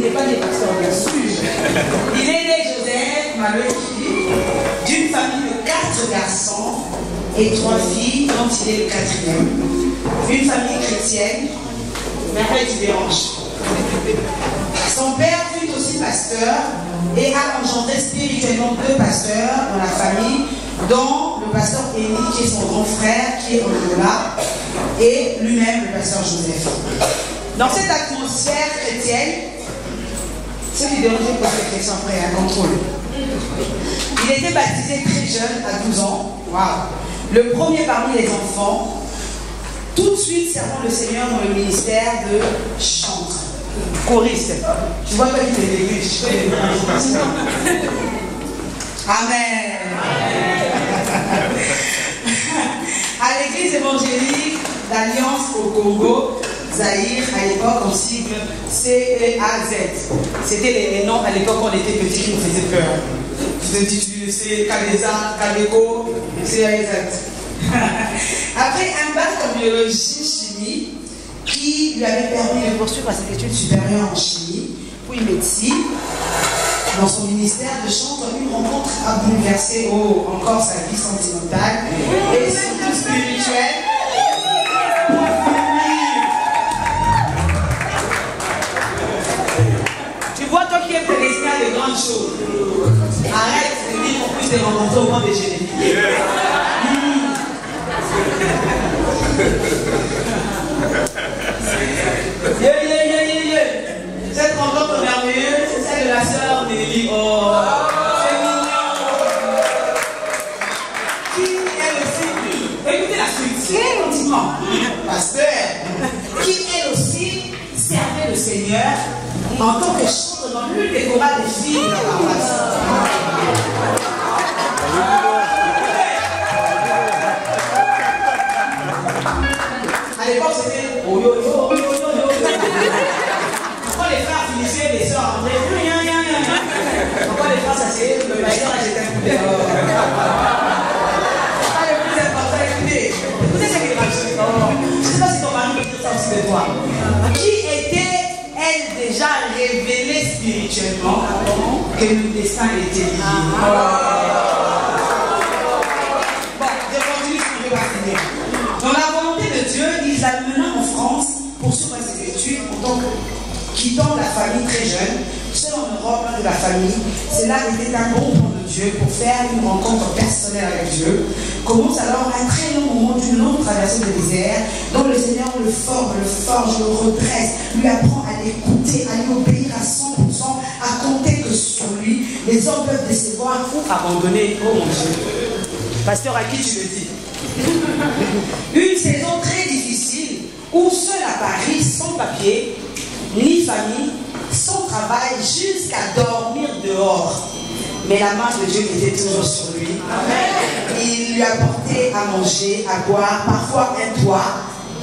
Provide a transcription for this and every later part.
n'est pas né pasteur, bien sûr. Il est né Joseph Maloïki, d'une famille de 4 garçons et 3 filles, dont il est le 4e. Une famille chrétienne, mais après tu déranges. Son père fut aussi pasteur et a engendré spirituellement 2 pasteurs dans la famille, dont le pasteur Élie, qui est son grand frère, qui est au Angola, et lui-même le pasteur Joseph. Dans cette atmosphère chrétienne, ceux qui dérangent pour cette question après un contrôle. Il était baptisé très jeune, à 12 ans. Waouh! Le premier parmi les enfants, tout de suite servant le Seigneur dans le ministère de chantre, choriste. Tu vois pas qu'il est l'église, je fais les Amen. À l'église évangélique d'Alliance au Congo, Zaïre, à l'époque, on sigle C-E-A-Z. C'était les noms à l'époque quand on était petits qui nous faisaient peur. Vous êtes utilisé Kaleza, Kaleko, C-A-Z. Après un bac en biologie-chimie qui lui avait permis de poursuivre ses études supérieures en chimie, puis médecine, dans son ministère de chant, une rencontre a bouleversé encore sa vie sentimentale et surtout spirituelle. Tu vois, toi qui es prédestiné à de grandes choses, arrête de dire qu'on puisse les rencontrer au moment des génériques. Cette rencontre merveilleuse, c'est celle de la sœur Nelly. Oh, c'est mignon. Qui elle aussi, écoutez la suite, très gentiment, pasteur, qui elle aussi servait le Seigneur en tant que chantre dans l'une des chorales des filles de la paroisse. À l'époque, c'était oh yo yo yo yo yo. Quand les frères finissaient, les sœurs entraient. Quand les frères s'asseyaient, le pasteur a jeté un coup dehors. C'est pas le plus important, écoutez. Écoutez ce qu'il m'a dit. Je ne sais pas si ton mari peut dire ça aussi de toi. Qui était-elle déjà révélée spirituellement que le destin était lié? Bon, je continue ce que je vais pas finir. Dans la volonté de Dieu, il l'amena en France pour suivre ses études en tant que quittant la famille très jeune, seul en Europe, loin de la famille. Cela était un bon plan de Dieu pour faire une rencontre personnelle avec Dieu. Commence alors un très long moment d'une longue traversée de désert, dont le Seigneur le forge, le redresse, lui apprend à l'écouter, à lui obéir à 100%, à compter que sur lui, les hommes peuvent décevoir ou abandonner. Oh mon Dieu. Pasteur, à qui tu le dis? Une saison très difficile où seul à Paris, sans papier, ni famille, sans travail, jusqu'à dormir dehors. Mais la main de Dieu était toujours sur lui. Amen. Il lui apportait à manger, à boire, parfois un toit.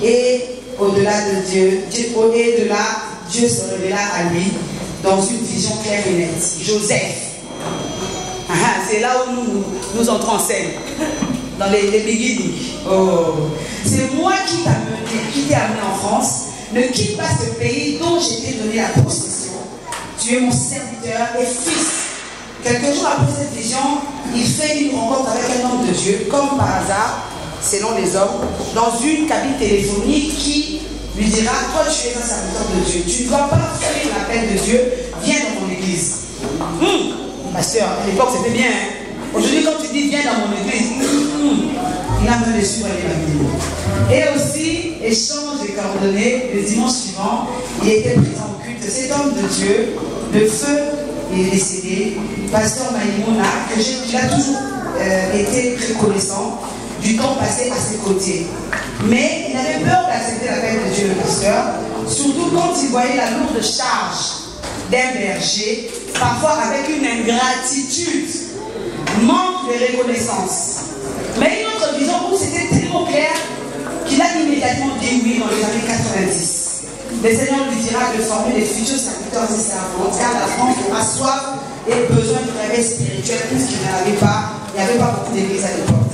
Et au-delà de Dieu, Dieu se révéla à lui dans une vision claire et nette. Joseph. C'est là où nous entrons en scène. Dans les beginnings. Oh. C'est moi qui t'ai amené en France. Ne quitte pas ce pays dont j'ai été donné la possession. Tu es mon serviteur et fils. Quelques jours après cette vision, il fait une rencontre avec un homme de Dieu, comme par hasard, selon les hommes, dans une cabine téléphonique qui lui dira: toi tu es un serviteur de Dieu. Tu ne dois pas fuir l'appel de Dieu. Viens dans mon église. Ma soeur, à l'époque c'était bien. Hein? Aujourd'hui, quand tu dis viens dans mon église, il a besoin de suivre les Et aussi, échange des coordonnées, le dimanche suivant, il était présent au culte. Cet homme de Dieu, le feu est décédé, pasteur Maïmouna, que il a toujours été reconnaissant du temps passé à ses côtés. Mais il avait peur d'accepter l'appel de Dieu, le pasteur, surtout quand il voyait la lourde charge d'un berger, parfois avec une ingratitude, manque de reconnaissance. Mais une autre vision où c'était tellement clair qu'il a immédiatement dit oui dans les années 90. Le Seigneur lui dira de former les futurs serviteurs et servantes, car la France a soif et besoin de réveil spirituel, puisqu'il n'y avait pas beaucoup d'églises à l'époque.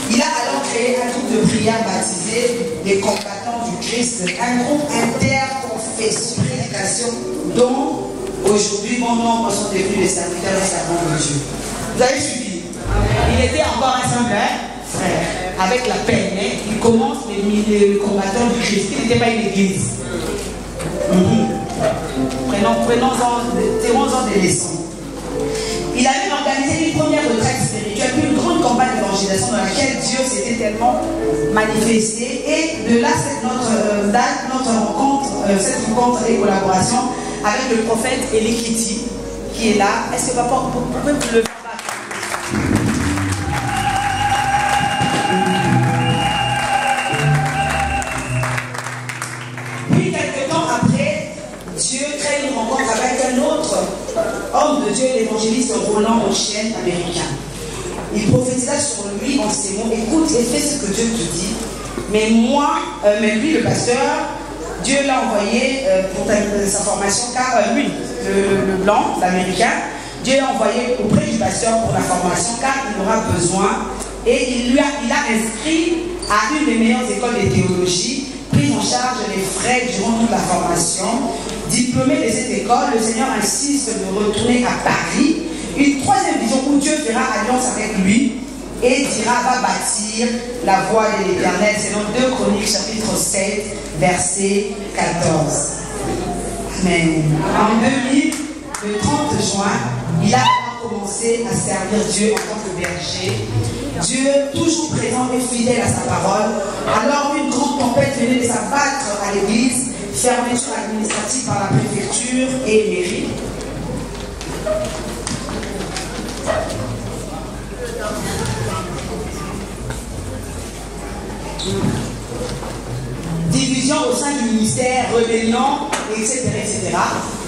Il a alors créé un groupe de prière baptisé les combattants du Christ, un groupe interconfession, prédication, dont Aujourd'hui, bon nombre sont devenus des serviteurs et servants de Dieu. Vous avez suivi? Il était encore un simple frère, avec la peine. Il commence les combattants du Christ. Il n'était pas une église. Tirons-en des leçons. Il avait organisé une première retraite spirituelle, puis une grande campagne d'évangélisation dans laquelle Dieu s'était tellement manifesté. Et de là, cette rencontre et collaboration avec le prophète Elikiti, qui est là. Est-ce que papa, vous pouvez vous lever? Puis, quelques temps après, Dieu crée une rencontre avec un autre homme de Dieu, l'évangéliste Roland Rochelle, américain. Il prophétisa sur lui en ces mots: écoute et fais ce que Dieu te dit. Mais lui, le pasteur, Dieu l'a envoyé pour sa formation, car lui, le blanc, l'américain, Dieu l'a envoyé auprès du pasteur pour la formation, car il aura besoin. Et il a inscrit à une des meilleures écoles de théologie, pris en charge les frais durant toute la formation. Diplômé de cette école, le Seigneur insiste de retourner à Paris. Une troisième vision où Dieu fera alliance avec lui et dira: va bâtir la voie de l'Éternel, selon 2 Chroniques chapitre 7 verset 14. Amen. En 2000, le 30 juin, il a commencé à servir Dieu en tant que berger. Dieu, toujours présent et fidèle à sa parole. Alors une grande tempête venait de s'abattre à l'église, fermeture administrative par la préfecture et mairie. Division au sein du ministère, rébellion, etc.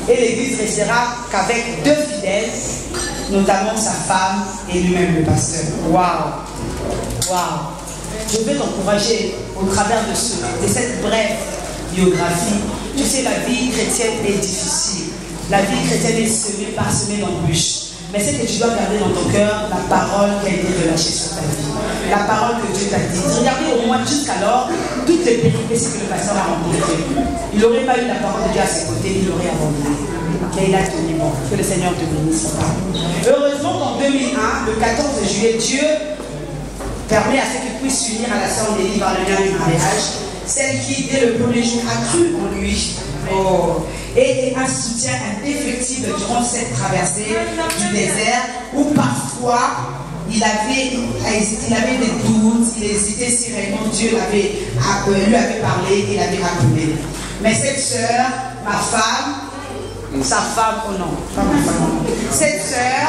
Et l'église restera qu'avec 2 fidèles, notamment sa femme et lui-même le pasteur. Waouh! Waouh! Je veux t'encourager au travers de cette brève biographie. Tu sais, la vie chrétienne est difficile. La vie chrétienne est parsemée d'embûches. Mais c'est que tu dois garder dans ton cœur la parole qui a été relâchée sur ta vie. La parole que Dieu t'a dit. Regardez au moins jusqu'alors toutes les péripéties que le pasteur a rencontrées. Il n'aurait pas eu la parole de Dieu à ses côtés, il l'aurait abandonné. Mais il a tenu bon. Que le Seigneur te bénisse. Heureusement qu'en 2001, le 14 juillet, Dieu permet à ceux qui puissent s'unir à la sœur Nelly par le lien du mariage. Celle qui, dès le premier jour, a cru en lui. Et un soutien indéfectible durant cette traversée du désert où parfois il avait des doutes, il hésitait si réellement Dieu lui avait parlé et l'avait appelé. Mais cette sœur, ma femme, sa femme, oh non, pas ma femme, cette sœur,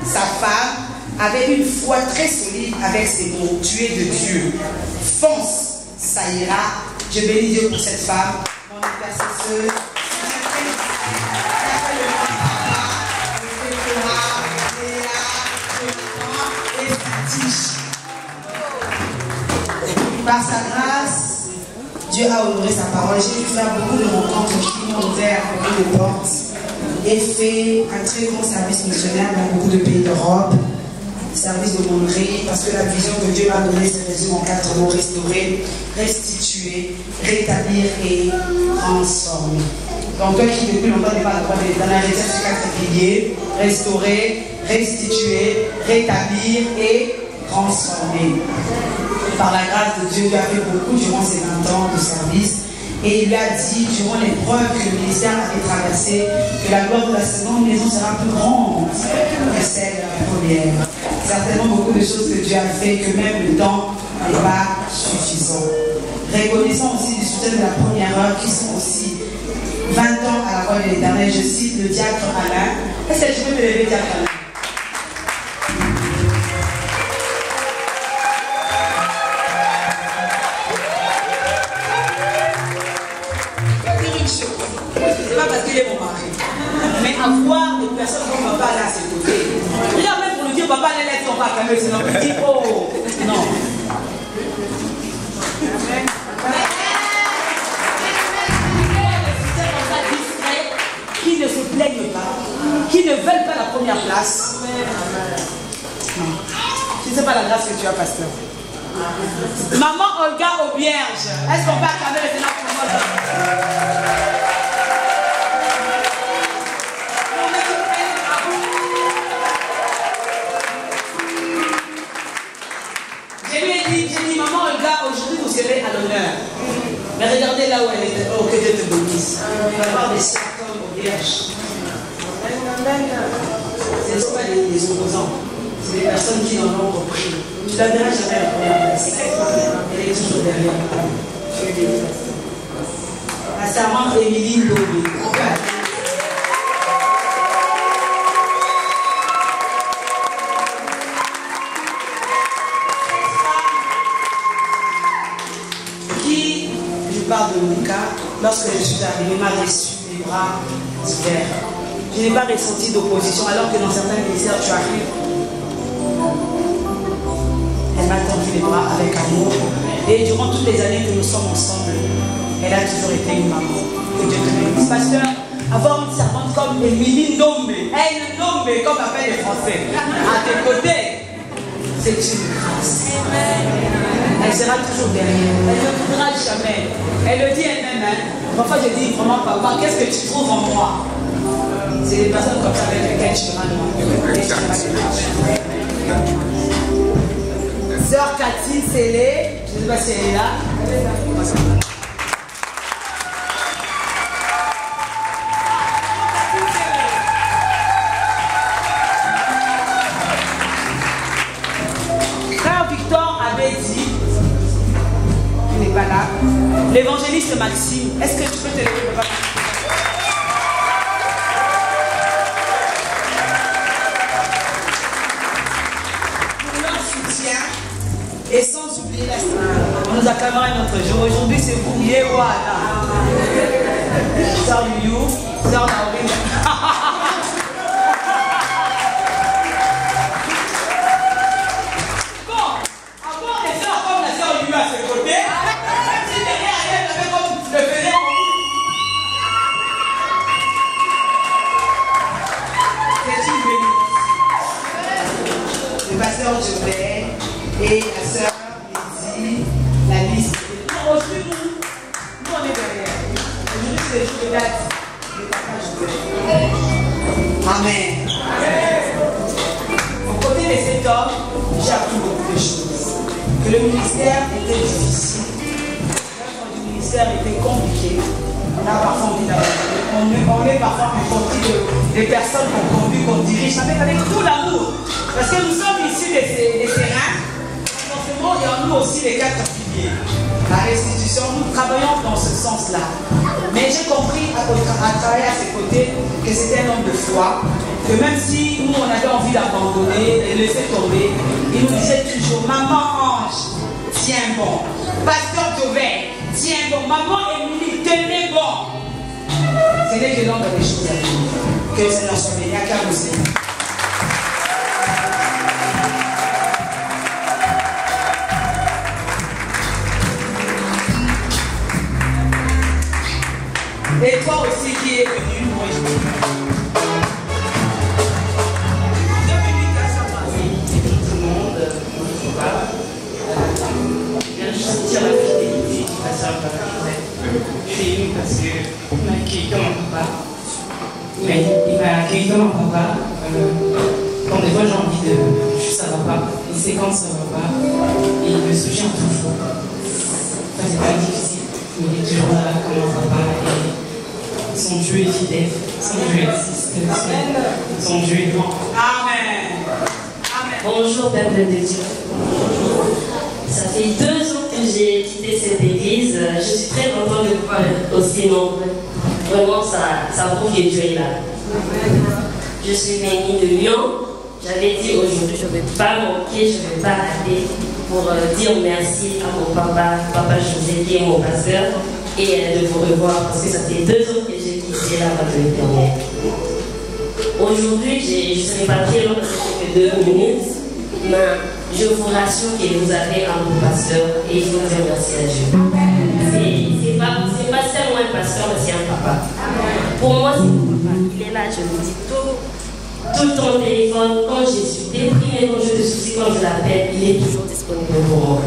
sa femme, avait une foi très solide avec ces mots: tu es de Dieu, fonce, ça ira. Je bénis Dieu pour cette femme, mon intercesseur. Par sa grâce, Dieu a honoré sa parole. J'ai pu faire beaucoup de rencontres qui m'ont ouvert beaucoup de portes et fait un très grand service missionnaire dans beaucoup de pays d'Europe. Service de monderie, parce que la vision que Dieu m'a donnée se résume en 4 mots: restaurer, restituer, rétablir et transformer. Donc toi qui depuis longtemps n'est pas le droit de l'Éternel, retient ces 4 piliers: restaurer, restituer, rétablir et transformer. Par la grâce de Dieu, Dieu a fait beaucoup durant ces 20 ans de service. Et il lui a dit, durant l'épreuve que le ministère avait traversé, que la gloire de la seconde maison sera plus grande que celle de la première. Certainement beaucoup de choses que Dieu a fait, que même le temps n'est pas suffisant. Reconnaissant aussi du soutien de la première heure, qui sont aussi 20 ans à la voix de l'Éternel. Je cite le diacre Alain. Est-ce que tu peux me lever, diacre Alain? C'est pas parce qu'il est mon mari, mais avoir des personnes comme papa là à ses côtés. Regarde, même pour lui dire papa, laisse ton papa, mais sinon il dit oh non. Qui ne se plaignent pas, qui ne veulent pas la première place. Non. Je ne sais pas la grâce que tu as, pasteur. Maman Olga Aubierge, est-ce qu'on peut acclamer le Seigneur pour moi? vierges. Ce ne sont pas des opposants, c'est des personnes qui en ont compris. Tu la verras jamais à la première place. Elle est toujours derrière. La servante Émilie Ndobé. Qui, je parle de mon cas, lorsque je suis arrivée, m'a reçu les bras ouverts. Je n'ai pas ressenti d'opposition, alors que dans certains ministères, tu arrives. Elle m'a tendu les bras avec amour. Et durant toutes les années que nous sommes ensemble, elle a toujours été une maman. Que Dieu te bénisse. Pasteur, avoir une servante comme Émilie Ndombé, elle Ndombé, comme appellent les Français, à tes côtés, c'est une grâce. Elle sera toujours derrière. Elle ne coupera jamais. Elle le dit elle-même. Hein. Parfois, je dis vraiment, papa, qu'est-ce que tu trouves en moi? C'est des personnes comme ça avec lesquelles je serai loin. Sœur Cathy Célé, je ne sais pas si elle est là. Frère Victor avait dit, il n'est pas là, l'évangéliste Maxime, est-ce que tu peux te lever, papa? Et sans oublier la semaine. On nous acclamera un autre jour. Aujourd'hui, c'est vous. Yewala. Sœur Youyou, sœur Naomi. Bon, avoir des sœurs comme la sœur Youyou à ses côtés, si derrière elle avait comme le faisait. C'est une bénédiction. Le pasteur Jovet et la sœur Lydie, la liste. Aujourd'hui, nous on est derrière. Aujourd'hui, c'est le jour de date. Le papa Jovet. Amen. Aux côtés de cet homme, j'ai appris beaucoup de choses. Que le ministère était difficile. L'œuvre du ministère était compliqué. On a parfois envie d'abandonner. On est parfois incompris des personnes qu'on conduit, qu'on dirige, avec tout l'amour. Parce que nous sommes ici des terrains. Forcément, il y a en nous aussi les 4 piliers. La restitution, nous travaillons dans ce sens-là. Mais j'ai compris à travailler à ses côtés que c'était un homme de foi. Que même si nous, on avait envie d'abandonner et laisser tomber, il nous disait toujours, maman Ange, tiens bon. Pasteur Jovet, tiens bon. Maman Émilie, tenez bon. Ce n'est que l'homme dans les choses à venir. Que le Seigneur soit béni. À qu'à vous. Et toi aussi qui es venu, moi je suis tout le monde, je viens juste dire la fidélité du pasteur je suis émue parce qu'il m'a accueilli comme un papa. Il m'a accueilli comme un papa. Quand des fois j'ai envie de juste ça va pas, et c'est quand ça va pas, et il me soutient toujours. Enfin, c'est pas difficile, mais il est toujours là comme un papa. Son Dieu est fidèle, son Dieu existe, son Dieu est grand. Amen. Amen. Bonjour, peuple de Dieu. Ça fait 2 ans que j'ai quitté cette église. Je suis très contente de pouvoir être aussi nombreux. Vraiment, ça prouve que Dieu est là. Je suis venue de Lyon. J'avais dit aujourd'hui, je ne vais pas manquer, je ne vais pas rater pour dire merci à mon papa José, qui est mon pasteur, et de vous revoir parce que ça fait 2 ans que j'ai quitté la voie de l'Éternel. Aujourd'hui, je ne serai pas très long parce que c'est que 2 minutes, mais je vous rassure que vous avez un bon pasteur et il faut dire merci à Dieu. C'est pas seulement un pasteur, mais c'est un papa. Pour moi, c'est mon papa. Il est là, je le dis tout le temps au téléphone. Quand je suis déprimée, quand j'ai des soucis, quand je l'appelle, il est toujours disponible pour moi.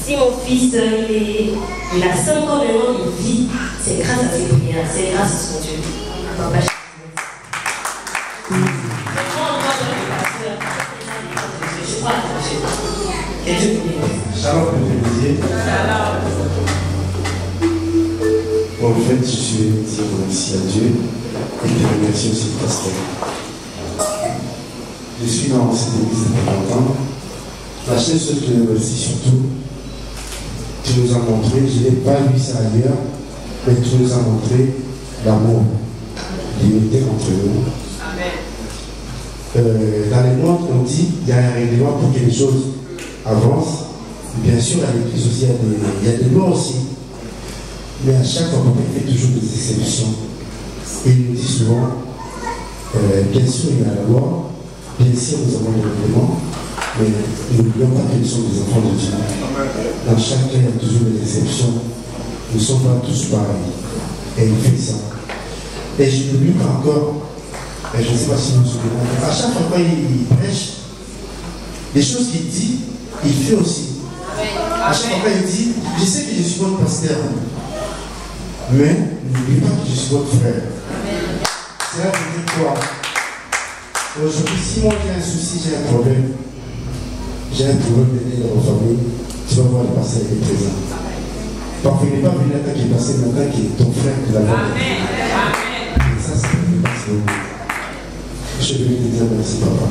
Si mon fils il a 5 ans maintenant, il vit, c'est grâce à ses prières, c'est grâce à son Dieu. Papa, je crois que Dieu vous bénisse. Shalom, Père Didier. Bon, en fait, je suis venu ici dire merci à Dieu et de remercier aussi le pasteur. Je suis dans cette église depuis longtemps. La seule chose que je remercie surtout, tu nous as montré, je n'ai pas vu ça ailleurs, mais tu nous as montré l'amour, l'unité entre nous. Dans les mondes, on dit qu'il y a un règlement pour que les choses avancent. Bien sûr, à l'église aussi, il y a des lois aussi. Mais à chaque fois, on fait toujours des exceptions. Et il nous dit souvent, bien sûr, il y a la loi, bien sûr, nous avons le règlement, mais n'oublions pas que nous sommes des enfants de Dieu. Dans chaque cas, il y a toujours des exceptions. Nous ne sommes pas tous pareils. Et il fait ça. Et je n'oublie pas encore, et je ne sais pas si vous vous souvenez, à chaque fois qu'il prêche, les choses qu'il dit, il fait aussi. À chaque fois qu'il dit, je sais que je suis votre pasteur, mais n'oublie pas que je suis votre frère. Cela veut dire quoi? Aujourd'hui, si moi j'ai un souci, j'ai un problème d'aider dans ma famille, tu vas voir le pasteur qui est présent. Parfois, il n'est pas venu là qui est passé, maintenant qui est ton frère qui l'a vu. Et ça, c'est le pasteur. Je vais lui dire merci, papa.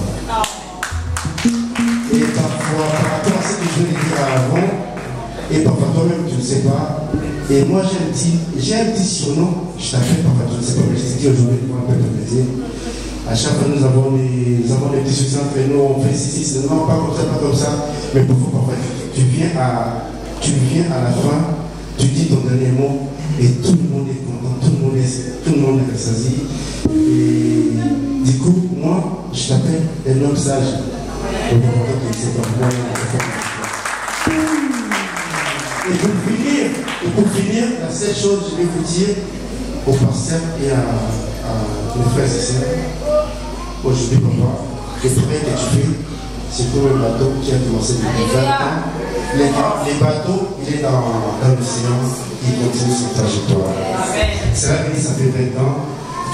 Et parfois, par rapport à ce que je voulais dire avant, et parfois toi-même, tu ne sais pas. Et moi, j'ai un petit surnom, je t'appelle parfois, tu ne sais pas, mais je t'ai dit aujourd'hui, pour un peu de plaisir. À chaque fois, nous avons des petits soucis entre nous, on fait ceci, c'est non, pas comme ça. Mais parfois, tu viens à la fin, tu dis ton dernier mot, et tout le monde est content, tout le monde est rassasié. Et du coup, moi, je t'appelle un homme sage. Et pour finir, la seule chose, je vais vous dire au pasteur et à mes frères et sœurs, aujourd'hui, papa, le travail que tu fais, c'est comme un bateau qui a commencé depuis 20 ans. Les bateaux, il est dans l'océan, il continue son trajectoire. C'est là que ça fait 20 ans,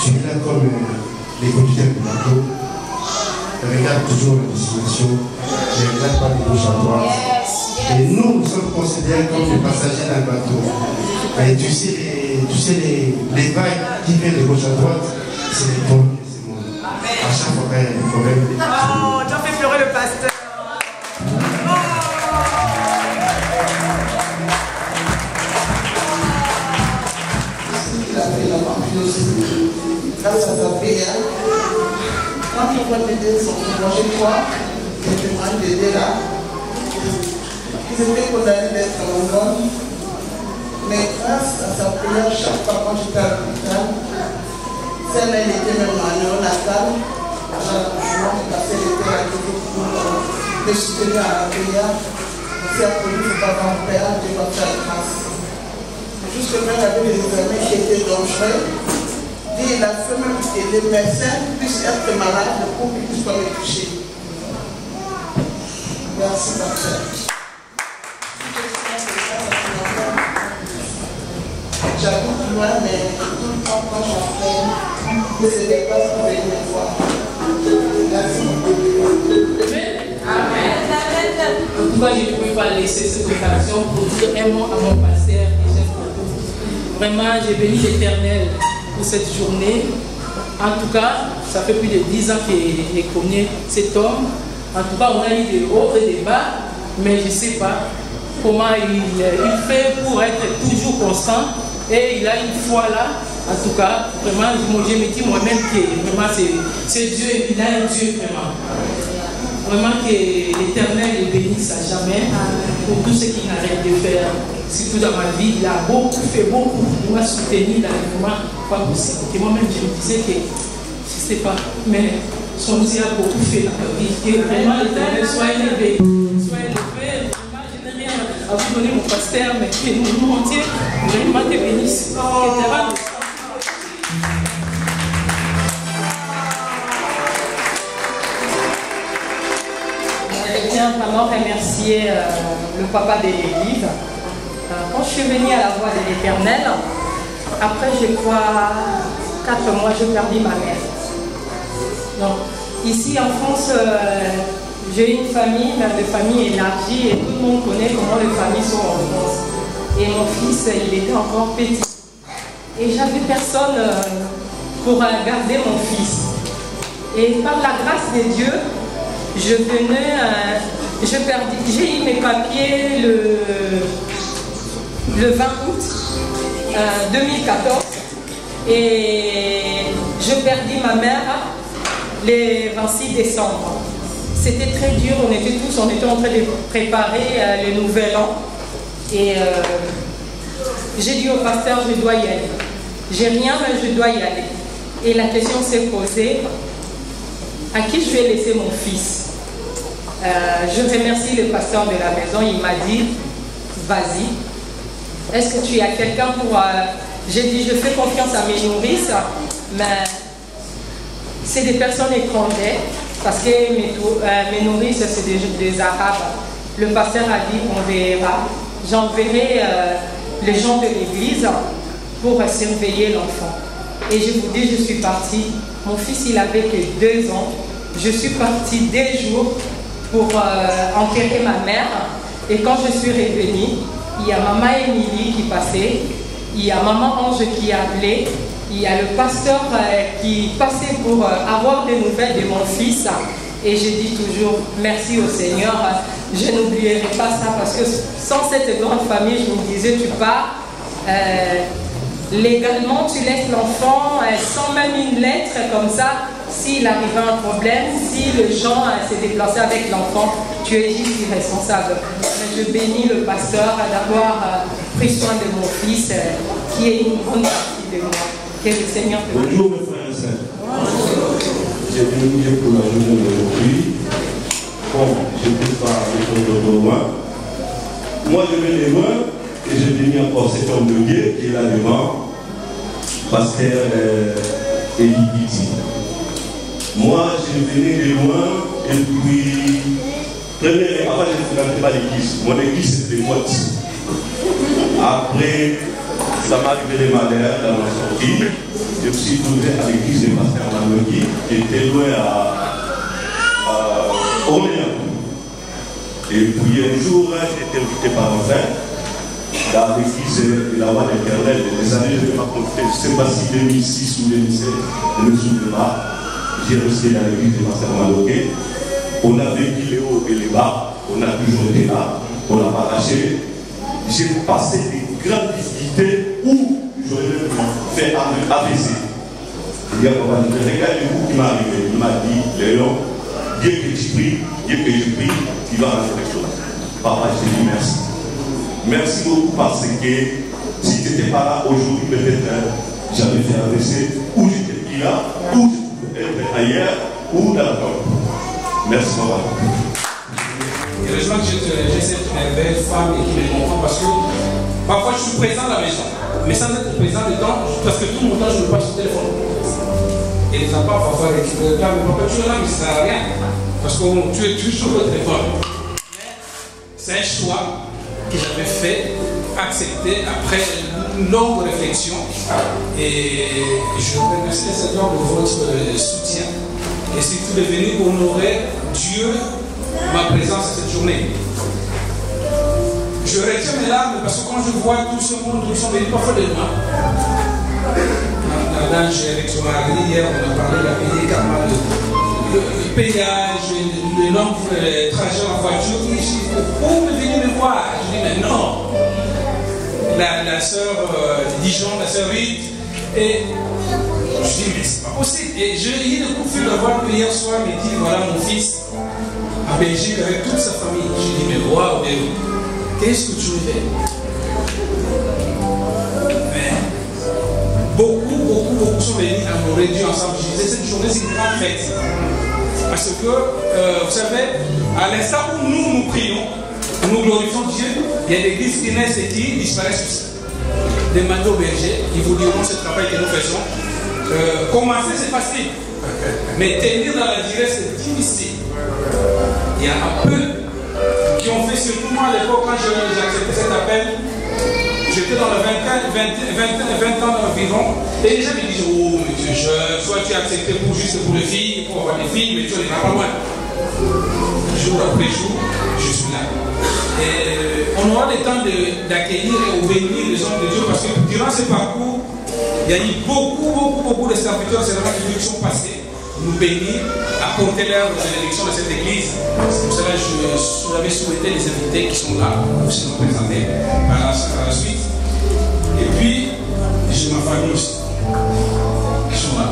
tu es là comme les conducteurs du bateau. Regarde toujours la destination, ne regarde pas de gauche à droite. Et nous sommes considérés comme des passagers dans le bateau. Et tu sais les vagues qui viennent de gauche à droite, c'est les problèmes de ce monde. À chaque fois qu'il y a des problèmes. Oh, tu as fait pleurer le pasteur. Grâce à sa prière, quand on va t'aider son projet, toi, et tu m'as t'aider là, ils étaient condamnés d'être en homme, mais grâce à sa prière, chaque fois quand j'étais à l'hôpital, celle-là, elle était même en néonatal, je m'en passé l'été là toujours pour le soutenir à la prière. C'est à police, c'est pas grand père, Dieu va faire grâce. Juste même avec les examens qui étaient dangereux, il a fait même que les médecins puissent être malades pour qu'ils puissent pas me toucher. Merci, pasteur. J'habite loin, mais tout le temps quand j'appelle, je ne sais pas si vous venez me voir. Merci beaucoup. Amen. En tout cas, je ne pouvais pas laisser cette occasion pour dire un mot à mon pasteur et chef pour vous. Vraiment, j'ai béni l'Éternel pour cette journée. En tout cas, ça fait plus de 10 ans que je connais cet homme. En tout cas, on a eu des hauts et des bas, mais je ne sais pas comment il fait pour être toujours constant. Et il a une foi là. En tout cas, vraiment, je me dis moi-même que vraiment c'est Dieu, il a un Dieu vraiment. Vraiment que l'Éternel le bénisse à jamais pour tout ce qu'il arrête de faire. Surtout dans ma vie, il a fait beaucoup pour me soutenir dans les moments pas possible. Et moi-même, je me disais que je ne sais pas, mais son Dieu a beaucoup fait dans ma vie. Que vraiment l'Éternel soit élevé. Vraiment, je n'ai rien à vous donner, mon pasteur, mais que nous entiers, vraiment te bénisse. Je tiens vraiment à remercier le papa de l'église. Quand je suis venue à la voix de l'Éternel, après je crois 4 mois, j'ai perdu ma mère. Donc ici en France, j'ai une famille, une famille élargie et tout le monde connaît comment les familles sont en France. Et mon fils, il était encore petit. et j'avais personne pour garder mon fils. Et par la grâce de Dieu, j'ai eu mes papiers le 20 août 2014 et je perdis ma mère le 26 décembre. C'était très dur, on était en train de préparer le nouvel an et j'ai dit au pasteur, je dois y aller. J'ai rien, mais je dois y aller. Et la question s'est posée, à qui je vais laisser mon fils? Je remercie le pasteur de la maison, il m'a dit, vas-y. Est-ce que tu as quelqu'un pour... J'ai dit, je fais confiance à mes nourrices, mais c'est des personnes étrangères, parce que mes nourrices, c'est des Arabes. Le pasteur a dit, on verra. J'enverrai les gens de l'église pour surveiller l'enfant. Et je vous dis, je suis partie. Mon fils, il avait que 2 ans. Je suis partie 2 jours pour enterrer ma mère. Et quand je suis revenue, il y a maman Émilie qui passait, il y a maman Ange qui appelait, il y a le pasteur qui passait pour avoir des nouvelles de mon fils. Et je dis toujours merci au Seigneur. Je n'oublierai pas ça parce que sans cette grande famille, je me disais, tu pars, légalement tu laisses l'enfant sans même une lettre comme ça. S'il arrivait un problème, si le gens s'est déplacé avec l'enfant, tu es juste irresponsable. Je bénis le pasteur d'avoir pris soin de mon fils, qui est une grande partie de moi. Que le Seigneur te bénisse. Bonjour mes frères et sœurs. J'ai venu pour la journée d'aujourd'hui. Bon, je ne peux pas répondre de loin. Moi, je viens de loin et je bénis encore cet homme de Dieu qui est là devant, pasteur Élie Biti. Moi, je venais de loin et puis, avant je ne fréquentais pas l'église. Mon église c'était moite. Après, ça m'a arrivé des malheurs dans ma sortie. Je me suis trouvé à l'église de pasteur Manoki, qui était loin à Orléans. Et puis un jour, j'étais invité par un frère dans l'église de la voie d'Éternel. Les années, je ne vais pas compter, je ne sais pas si 2006 ou 2007, je ne me souviens pas. J'ai resté dans l'église de pasteur Manoki. On a vécu les hauts et les bas, on a toujours été là, on n'a pas lâché. J'ai passé des grandes difficultés où j'aurais fait AVC. Il y a regardez-vous qui m'est arrivé. Il m'a dit, Léon, Dieu que tu pries, Dieu que je prie, tu vas rentrer quelque chose. Papa, je te dis merci. Merci beaucoup parce que si tu n'étais pas là aujourd'hui, peut-être j'avais fait AVC, ou j'étais plus là, ou j'étais ailleurs, ou dans le corps. Merci, papa. Heureusement que j'ai cette belle femme et qui me comprend parce que parfois je suis présent à la maison, mais sans être présent dedans, parce que tout mon temps je ne veux pas sur le téléphone. Et les enfants parfois réclament, mais papa tu es là, mais ça ne sert à rien. Parce que tu es toujours sur le téléphone. Mais c'est un choix que j'avais fait, accepté après une longue réflexion. Et je remercie le Seigneur de votre soutien. Et surtout de venir honorer Dieu, ma présence cette journée. Je retiens mes larmes parce que quand je vois tout ce monde, ils sont venus parfois de loin. Avec son mari, hier, on a parlé de la payer carrément le péage, le nombre de trajets en voiture. Ils disent, vous venez me voir. Je dis, mais non. La soeur Dijon, la soeur Rite, et je dis, mais c'est pas possible. Et j'ai eu le coup de fil d'avoir hier soir, il me dit, voilà mon fils en Belgique avec toute sa famille. Je dis, mais waouh, qu'est-ce que tu me fais? Mais beaucoup sont venus adorer Dieu ensemble. Je disais, cette journée, c'est une grande fête. Parce que, vous savez, à l'instant où nous prions, nous glorifions Dieu, il y a des églises qui naissent et qui disparaissent aussi. Demandez aux bergers, ils vous diront ce travail que nous faisons. Commencer, c'est facile. Mais tenir dans la durée, c'est difficile. Il y a un peu qui ont fait, surtout moi à l'époque, quand j'ai accepté cet appel, j'étais dans le 20 ans environ, et les gens me disent, oh, mais tu es jeune, soit tu as accepté juste pour les filles, pour avoir des filles, mais tu n'es pas loin. Jour après jour, je suis là. Et on aura le temps d'accueillir et de bénir les hommes de Dieu, parce que durant ce parcours, Il y a eu beaucoup de serviteurs de Dieu qui sont passés nous bénir, apporter l'heure de l'élection de cette église. C'est pour cela que j'avais souhaité les invités qui sont là pour se représenter par la suite. Et puis, j'ai ma famille aussi. Ils sont là.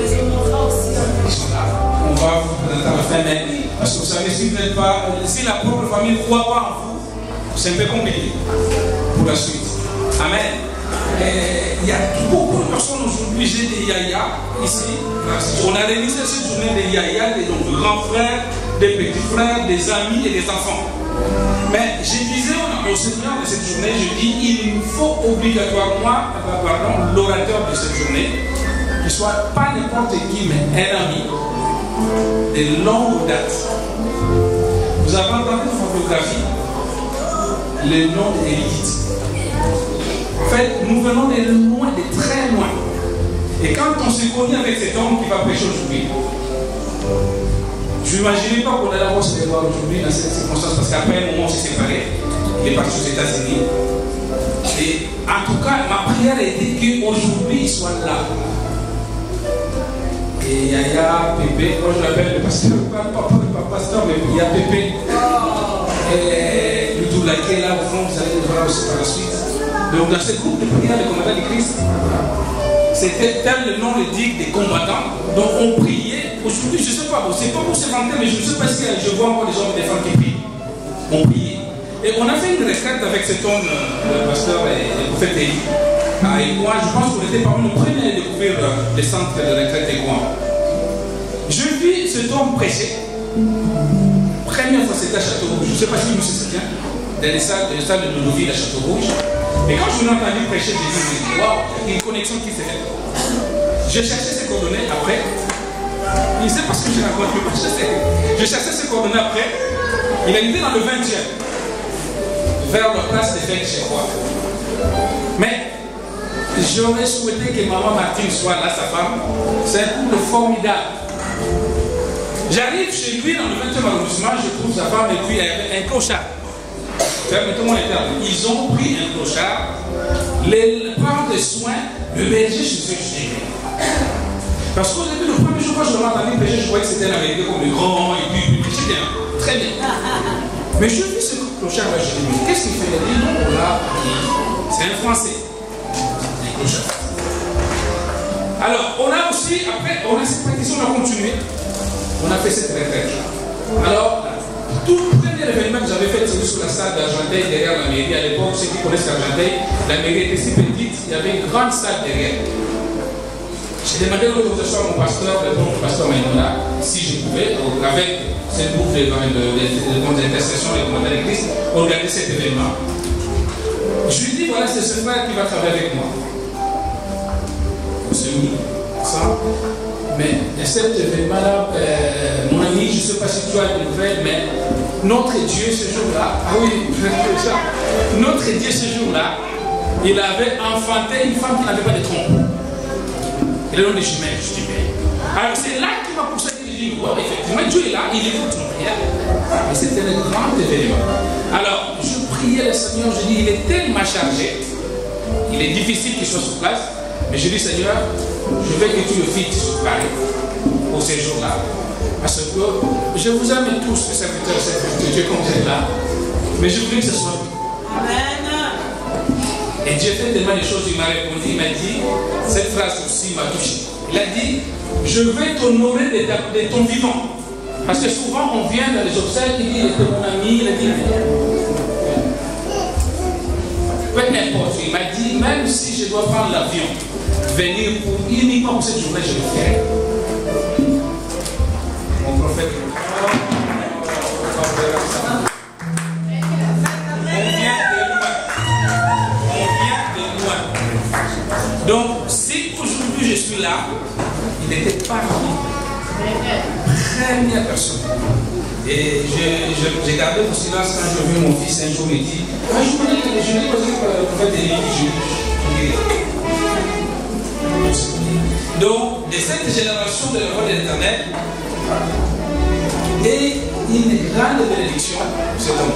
Ils sont là. On va vous présenter à la fin, mais parce que vous savez, si la propre famille ne croit pas en vous, c'est un peu compliqué pour la suite. Amen. Il y a beaucoup de personnes aujourd'hui, j'ai des yaya ici. On a réalisé cette journée des yaya, des grands frères, des petits frères, des amis et des enfants. Mais j'ai disais au Seigneur de cette journée, je dis, il nous faut obligatoirement, l'orateur de cette journée, qui soit pas n'importe qui, mais un ami de longue date. Vous avez entendu dans ma biographie le nom d'Élite. En fait, nous venons de loin, de très loin. Et quand on se connaît avec cet homme qui va prêcher aujourd'hui, je n'imaginais pas qu'on allait avoir ce débat aujourd'hui dans cette circonstance, parce qu'après un moment on s'est séparés, il est parti aux États-Unis. Et en tout cas, ma prière était qu'aujourd'hui il soit là. Et Yaya, Pépé, moi je l'appelle le pasteur, pas pasteur, mais il y a Pépé. Et le tout laquelle là, au fond, vous allez le voir aussi par la suite. Donc dans ce groupe de prière des combattants de Christ, c'était tel le nom le dit des combattants. Donc on priait. Aujourd'hui, je ne sais pas, c'est pas pour se vanter, mais je ne sais pas si je vois encore des hommes et des femmes qui prient. On priait. Et on a fait une retraite avec cet homme, le pasteur et le prophète Élie. Et moi, je pense qu'on était parmi les premiers à découvrir les centres de retraite et quoi. Je vis cet homme prêcher. Première fois, c'était à Château-Rouge. Je ne sais pas si vous vous souvenez, dans les salles de Deauville à Château-Rouge. Et quand je l'ai entendu prêcher, j'ai dit, waouh, il y a une connexion qui s'est faite. J'ai cherché ses coordonnées après. Il sait parce que je raconte, mais pas cherché. J'ai cherché ses coordonnées après. Il a été dans le 20e, vers la place des fêtes chez moi. Mais j'aurais souhaité que maman Martine soit là, sa femme. C'est un couple formidable. J'arrive chez lui dans le 20e arrondissement, je trouve sa femme et puis il y avait un clochard. Permettez-moi les termes. Ils ont pris un clochard, les prendre des soins, le berger chez eux. Parce qu'au début, le premier jour, quand je l'ai entendu prêcher, je croyais que c'était un Américain comme le grand, et puis il prêchait bien, très bien. Mais je vis ce clochard-là, je dis, mais qu'est-ce qu'il fait? Il dit, non, là, c'est un Français. Un clochard. Alors, on a aussi, après, on a cette pétition, on a continué. On a fait cette retraite. Alors, tout le premier événement que j'avais fait, c'était sur la salle d'Argenteuil, derrière la mairie. À l'époque, ceux qui connaissent Argenteuil, la mairie était si petite, il y avait une grande salle derrière. J'ai demandé l'autorisation à mon pasteur, le pasteur Maïmona, si je pouvais, avec ce groupe d'intercession des commandants de Christ, organiser cet événement. Je lui dis, voilà, c'est ce frère qui va travailler avec moi. C'est lui, ça. Mais cet événement-là, mon ami, je ne sais pas si tu as des nouvelles, mais notre Dieu ce jour-là, ah oui, notre Dieu ce jour-là, il avait enfanté une femme qui n'avait pas de trompe. Il est dans des jumelles, je dis, mais. Alors c'est là qu'il m'a poussé, il dit, ouais, effectivement, Dieu est là, il écoute nos prières. Mais c'était un grand événement. Alors, je priais le Seigneur, je dis, il est tellement chargé, il est difficile qu'il soit sur place, mais je dis, Seigneur, je veux que tu le fites sur Paris pour ces jours-là. Parce que je vous aime tous, les serviteurs de Dieu, comme vous êtes là, mais je voulais que ce soit lui. Amen. Et Dieu fait tellement de choses, il m'a répondu, il m'a dit, cette phrase aussi m'a touché. Il a dit, je vais t'honorer de ton vivant. Parce que souvent on vient dans les obsèques, il dit, il était mon ami, il a dit, peu importe, il m'a dit, même si je dois prendre l'avion, venir pour uniquement pour cette journée, je le ferai. Mon prophète, donc, si aujourd'hui je suis là, il était parmi première personne. Et j'ai gardé mon silence quand j'ai vu mon fils un jour, il dit, ah, je me dis que le prophète Élie, donc, de cette génération de la voix de l'Éternel, et une grande bénédiction, c'est un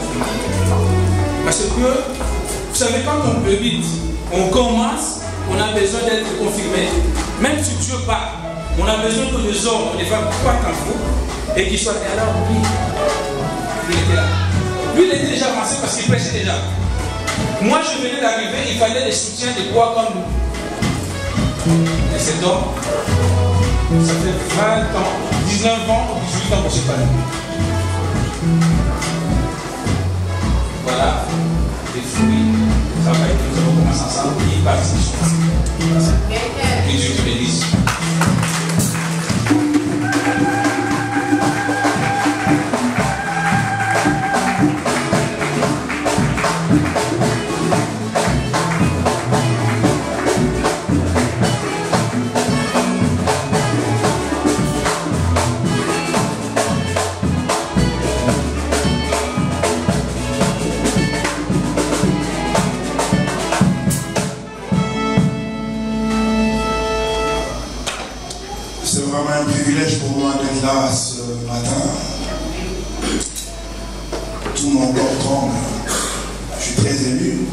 Parce que, vous savez, quand on peut vite, on commence, on a besoin d'être confirmé. Même si Dieu parle, on a besoin que les hommes, les femmes partent en vous et qu'ils soient là. Alors, lui, il était là. Lui, il était déjà avancé parce qu'il prêchait déjà. Moi, je venais d'arriver, il fallait des soutiens de poids comme nous. Et cet homme, ça fait 20 ans, 19 ans ou 18 ans qu'on se parle. Voilà, des fruits, ça va être, nous allons commencer ensemble, il passe. Que Dieu te bénisse. Pour moi d'être là ce matin. Tout mon corps tremble. Je suis très ému.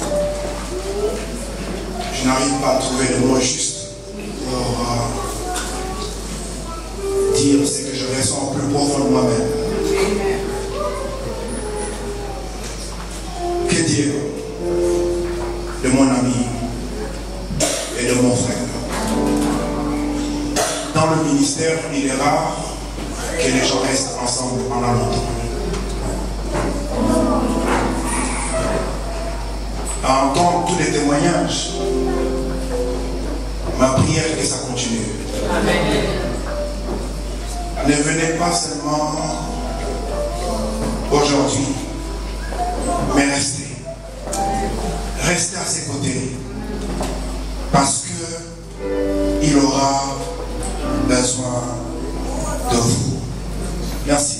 Je n'arrive pas à trouver le mot juste pour dire ce que je ressens au plus profond de moi-même. Que dire de mon ami et de mon frère? Dans le ministère, il est rare que les gens restent ensemble pendant longtemps. À entendre tous les témoignages, ma prière est que ça continue. Amen. Ne venez pas seulement aujourd'hui, mais restez. Restez à ses côtés. Parce qu'il aura besoin de vous. Merci.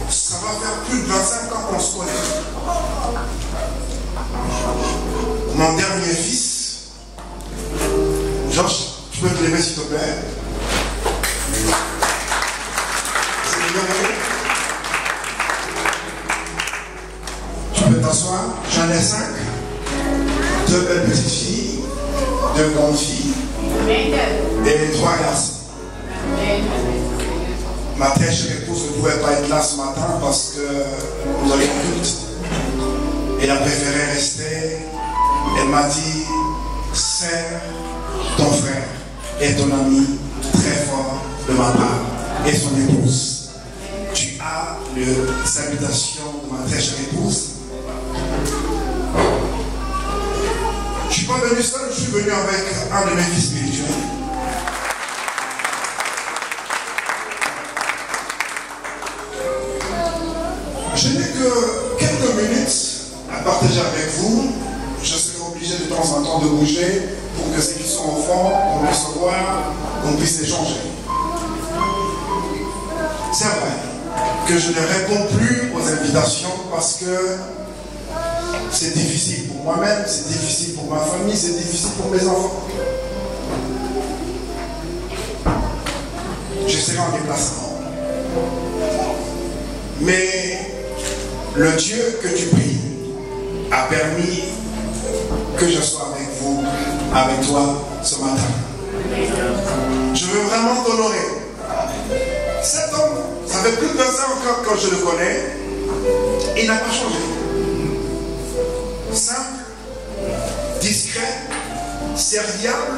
Ça va faire plus de 25 ans qu'on se connaît. Mon dernier fils, Georges, tu peux te lever s'il te plaît? C'est bien. Tu peux t'asseoir? J'en ai 5. 2 belles petites filles, 2 grandes filles et 3 garçons. Ma très chère épouse ne pouvait pas être là ce matin parce que nous avions culte. Elle a préféré rester. Elle m'a dit, serre ton frère et ton ami très fort de ma part et son épouse. Tu as les invitations de ma très chère épouse. Je ne suis pas venu seul, je suis venu avec un de mes fils spirituels. Je n'ai que quelques minutes à partager avec vous. Je serai obligé de temps en temps de bouger pour que ceux qui sont au fond, qu'on puisse se voir, qu'on puisse échanger. C'est vrai que je ne réponds plus aux invitations parce que c'est difficile pour moi-même, c'est difficile pour ma famille, c'est difficile pour mes enfants. Je serai en déplacement. Mais le Dieu que tu pries a permis que je sois avec vous, avec toi ce matin. Je veux vraiment t'honorer. Cet homme, ça fait plus de 20 ans encore quand je le connais, il n'a pas changé. Simple, discret, serviable.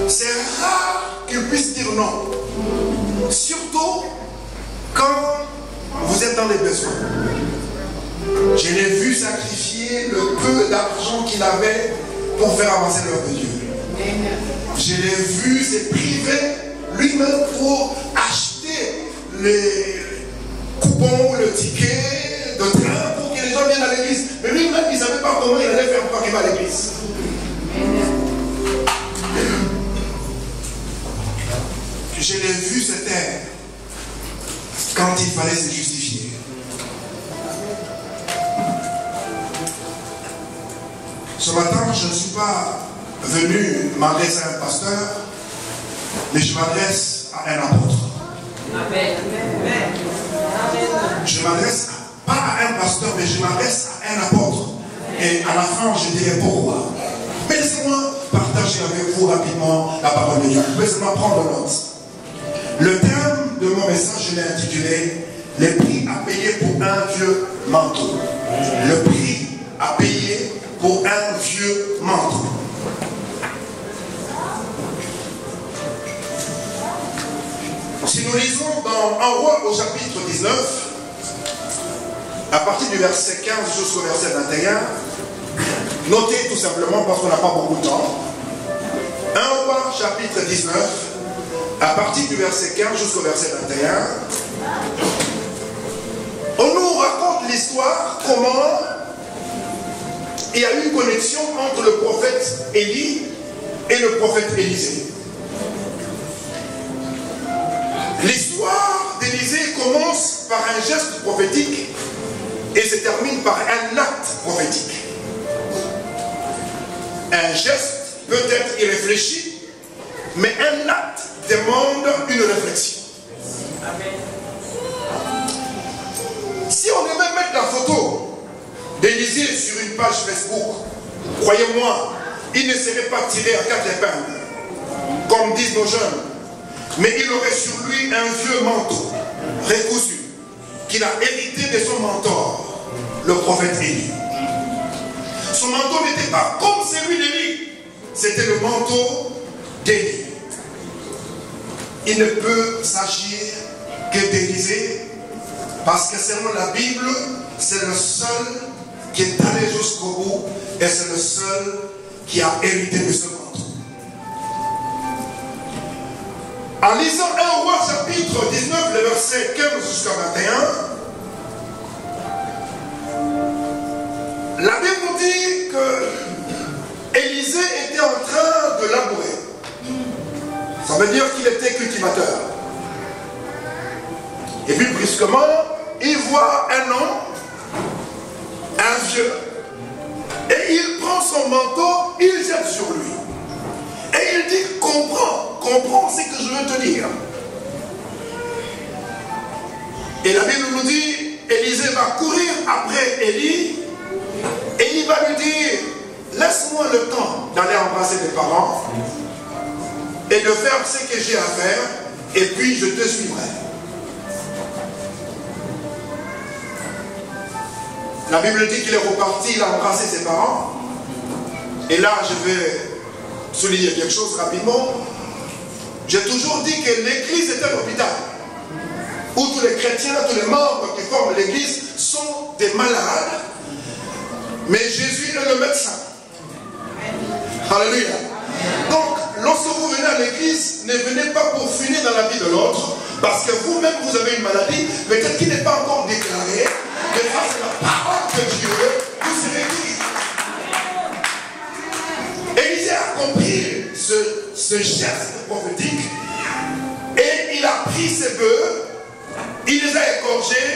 C'est rare qu'il puisse dire non. Surtout quand vous êtes dans les besoins. Je l'ai vu sacrifier le peu d'argent qu'il avait pour faire avancer l'œuvre de Dieu. Je l'ai vu se priver lui-même pour acheter les coupons ou le ticket de train pour que les gens viennent à l'église. Mais lui-même, il ne savait pas comment il allait faire pour arriver à l'église. Je l'ai vu se taire quand il fallait se justifier. Ce matin, je ne suis pas venu m'adresser à un pasteur, mais je m'adresse à un apôtre. Amen. Je m'adresse pas à un pasteur, mais je m'adresse à un apôtre. Et à la fin, je dirai pourquoi. Mais laissez-moi partager avec vous rapidement la parole de Dieu. Laissez-moi prendre note. Le thème de mon message, je l'ai intitulé « Les prix à payer pour un vieux manteau ». Le prix à payer pour un vieux manteau. Si nous lisons dans 1 Roi au chapitre 19, à partir du verset 15 jusqu'au verset 21, notez tout simplement parce qu'on n'a pas beaucoup de temps. 1 Roi chapitre 19, à partir du verset 15 jusqu'au verset 21, on nous raconte l'histoire comment il y a eu une connexion entre le prophète Élie et le prophète Élisée. L'histoire d'Élisée commence par un geste prophétique et se termine par un acte prophétique. Un geste peut être irréfléchi, mais un acte demande une réflexion. Amen. Si on devait mettre la photo d'Élisée sur une page Facebook, croyez-moi, il ne serait pas tiré à 4 épingles, comme disent nos jeunes. Mais il aurait sur lui un vieux manteau, recousu, qu'il a hérité de son mentor, le prophète Élie. Son manteau n'était pas comme celui d'Élie, c'était le manteau d'Élie. Il ne peut s'agir que d'Élisée, parce que selon la Bible, c'est le seul qui est allé jusqu'au bout, et c'est le seul qui a hérité de ce manteau. En lisant 1 Roi chapitre 19, le verset 15 jusqu'à 21, la Bible nous dit que Élisée était en train de labourer. Ça veut dire qu'il était cultivateur. Et puis brusquement, il voit un homme, un vieux, et il prend son manteau, il jette sur lui. Et il dit, comprends ce que je veux te dire. Et la Bible nous dit, Élisée va courir après Élie, et il va lui dire, laisse-moi le temps d'aller embrasser tes parents, et de faire ce que j'ai à faire, et puis je te suivrai. La Bible dit qu'il est reparti, il a embrassé ses parents, et là je vais souligner quelque chose rapidement. J'ai toujours dit que l'église est un hôpital où tous les chrétiens, tous les membres qui forment l'église sont des malades, mais Jésus est le médecin. Alléluia. Donc, lorsque vous venez à l'église, ne venez pas pour finir dans la vie de l'autre, parce que vous-même vous avez une maladie, peut-être qui n'est pas encore déclarée, mais grâce à la parole de Dieu, vous serez guéris. Élisée a compris ce geste prophétique et il a pris ses bœufs, il les a égorgés,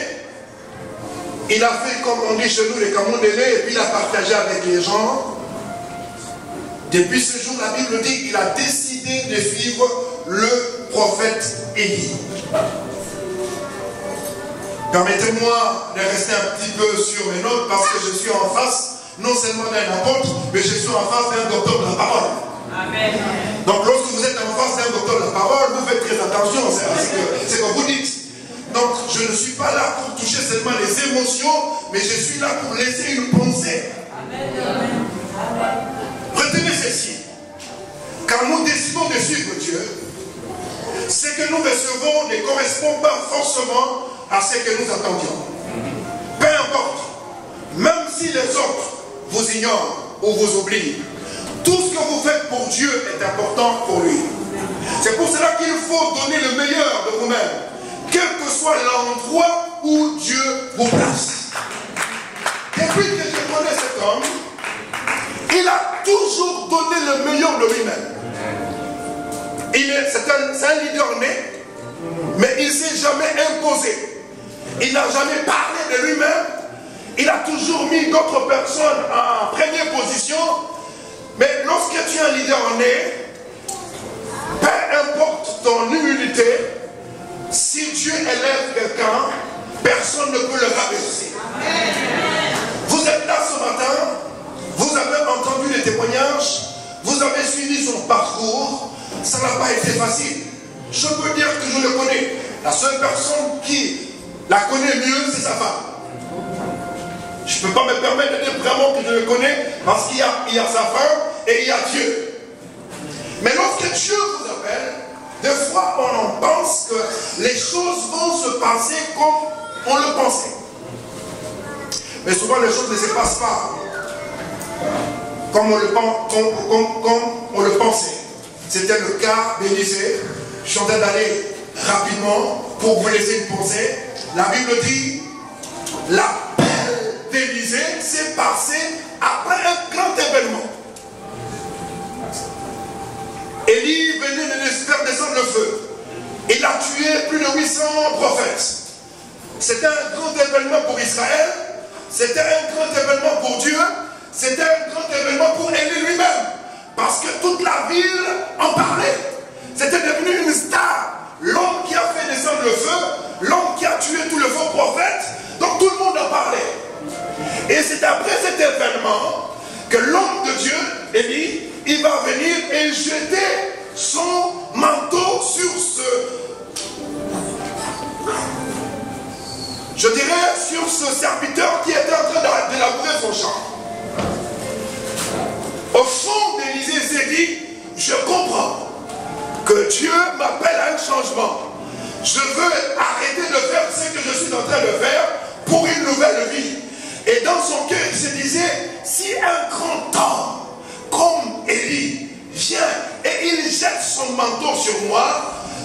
il a fait comme on dit chez nous les camondélés et puis il a partagé avec les gens. Depuis ce jour, la Bible dit qu'il a décidé de suivre le prophète Élie. Permettez-moi de rester un petit peu sur mes notes parce que je suis en face non seulement d'un apôtre, mais je suis en face d'un docteur de la parole. Amen. Donc lorsque vous êtes en face d'un docteur de la parole, vous faites très attention, c'est ce que vous dites. Donc je ne suis pas là pour toucher seulement les émotions, mais je suis là pour laisser une pensée. Amen. Retenez ceci. Quand nous décidons de suivre Dieu, ce que nous recevons ne correspond pas forcément à ce que nous attendions. Peu importe, même si les autres vous ignorent ou vous oublient, tout ce que vous faites pour Dieu est important pour lui. C'est pour cela qu'il faut donner le meilleur de vous-même, quel que soit l'endroit où Dieu vous place. Depuis que je connais cet homme, il a toujours donné le meilleur de lui-même. C'est un leader né, mais il ne s'est jamais imposé. Il n'a jamais parlé de lui-même. Il a toujours mis d'autres personnes en première position. Mais lorsque tu es un leader né, peu importe ton humilité, si Dieu élève quelqu'un, personne ne peut le rabaisser. Vous êtes là ce matin suivi son parcours, ça n'a pas été facile. Je peux dire que je le connais. La seule personne qui la connaît mieux, c'est sa femme. Je ne peux pas me permettre de dire vraiment que je le connais parce qu'il y a sa femme et il y a Dieu. Mais lorsque Dieu vous appelle, des fois on en pense que les choses vont se passer comme on le pensait. Mais souvent les choses ne se passent pas comme on le pensait. C'était le cas d'Élisée. Je suis en train d'aller rapidement pour vous laisser une pensée. La Bible dit, l'appel d'Élisée s'est passé après un grand événement. Élie venait de faire descendre le feu. Il a tué plus de 800 prophètes. C'était un grand événement pour Israël. C'était un grand événement pour Dieu. C'était un grand événement pour Élie lui-même. Parce que toute la ville en parlait. C'était devenu une star. L'homme qui a fait descendre le feu, l'homme qui a tué tous les faux prophètes. Donc tout le monde en parlait. Et c'est après cet événement que l'homme de Dieu, Élie, il va venir et jeter son manteau sur ce serviteur qui était en train de labourer son champ. Au fond d'Élisée s'est dit, je comprends que Dieu m'appelle à un changement. Je veux arrêter de faire ce que je suis en train de faire pour une nouvelle vie. Et dans son cœur, il se disait, si un grand homme comme Élie vient et il jette son manteau sur moi,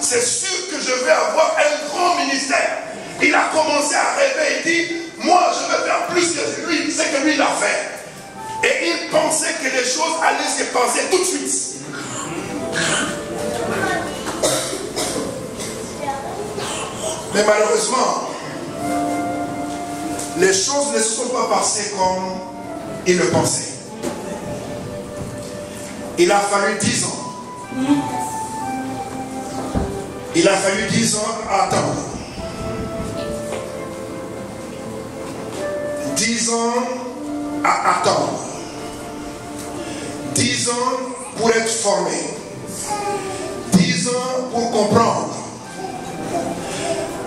c'est sûr que je vais avoir un grand ministère. Il a commencé à rêver et dit, moi je vais faire plus que lui, ce que lui il a fait. Et il pensait que les choses allaient se passer tout de suite. Mais malheureusement, les choses ne se sont pas passées comme il le pensait. Il a fallu 10 ans. Il a fallu 10 ans à attendre. 10 ans à attendre. 10 ans pour être formé. 10 ans pour comprendre.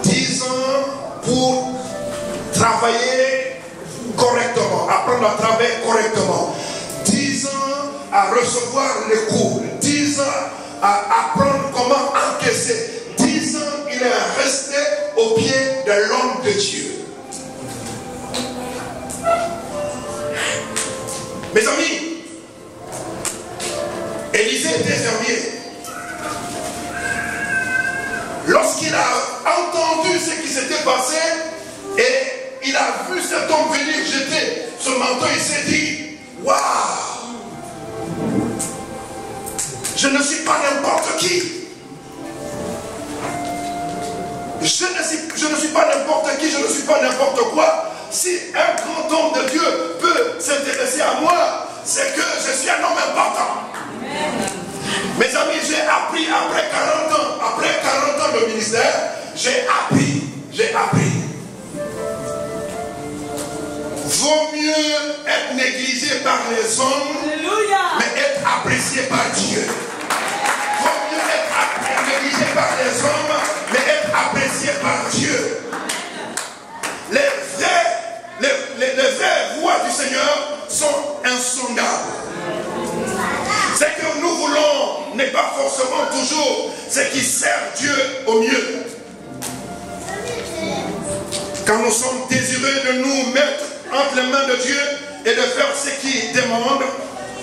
10 ans pour travailler correctement, apprendre à travailler correctement. 10 ans à recevoir les cours. 10 ans à apprendre comment encaisser. 10 ans il est resté au pied de l'homme de Dieu. Mes amis, Élisée était fermier. Lorsqu'il a entendu ce qui s'était passé et il a vu cet homme venir jeter ce manteau, il s'est dit, waouh, je ne suis pas n'importe qui. Je ne suis pas n'importe qui, je ne suis pas n'importe quoi. Si un grand homme de Dieu peut s'intéresser à moi, c'est que je suis un homme important. Mes amis, j'ai appris après 40 ans de ministère, j'ai appris. Vaut mieux être négligé par les hommes, mais être apprécié par Dieu. Vaut mieux être négligé par les hommes, mais être apprécié par Dieu. Les vraies voies du Seigneur sont insondables. Ce que nous voulons n'est pas forcément toujours ce qui sert Dieu au mieux. Quand nous sommes désireux de nous mettre entre les mains de Dieu et de faire ce qu'il demande,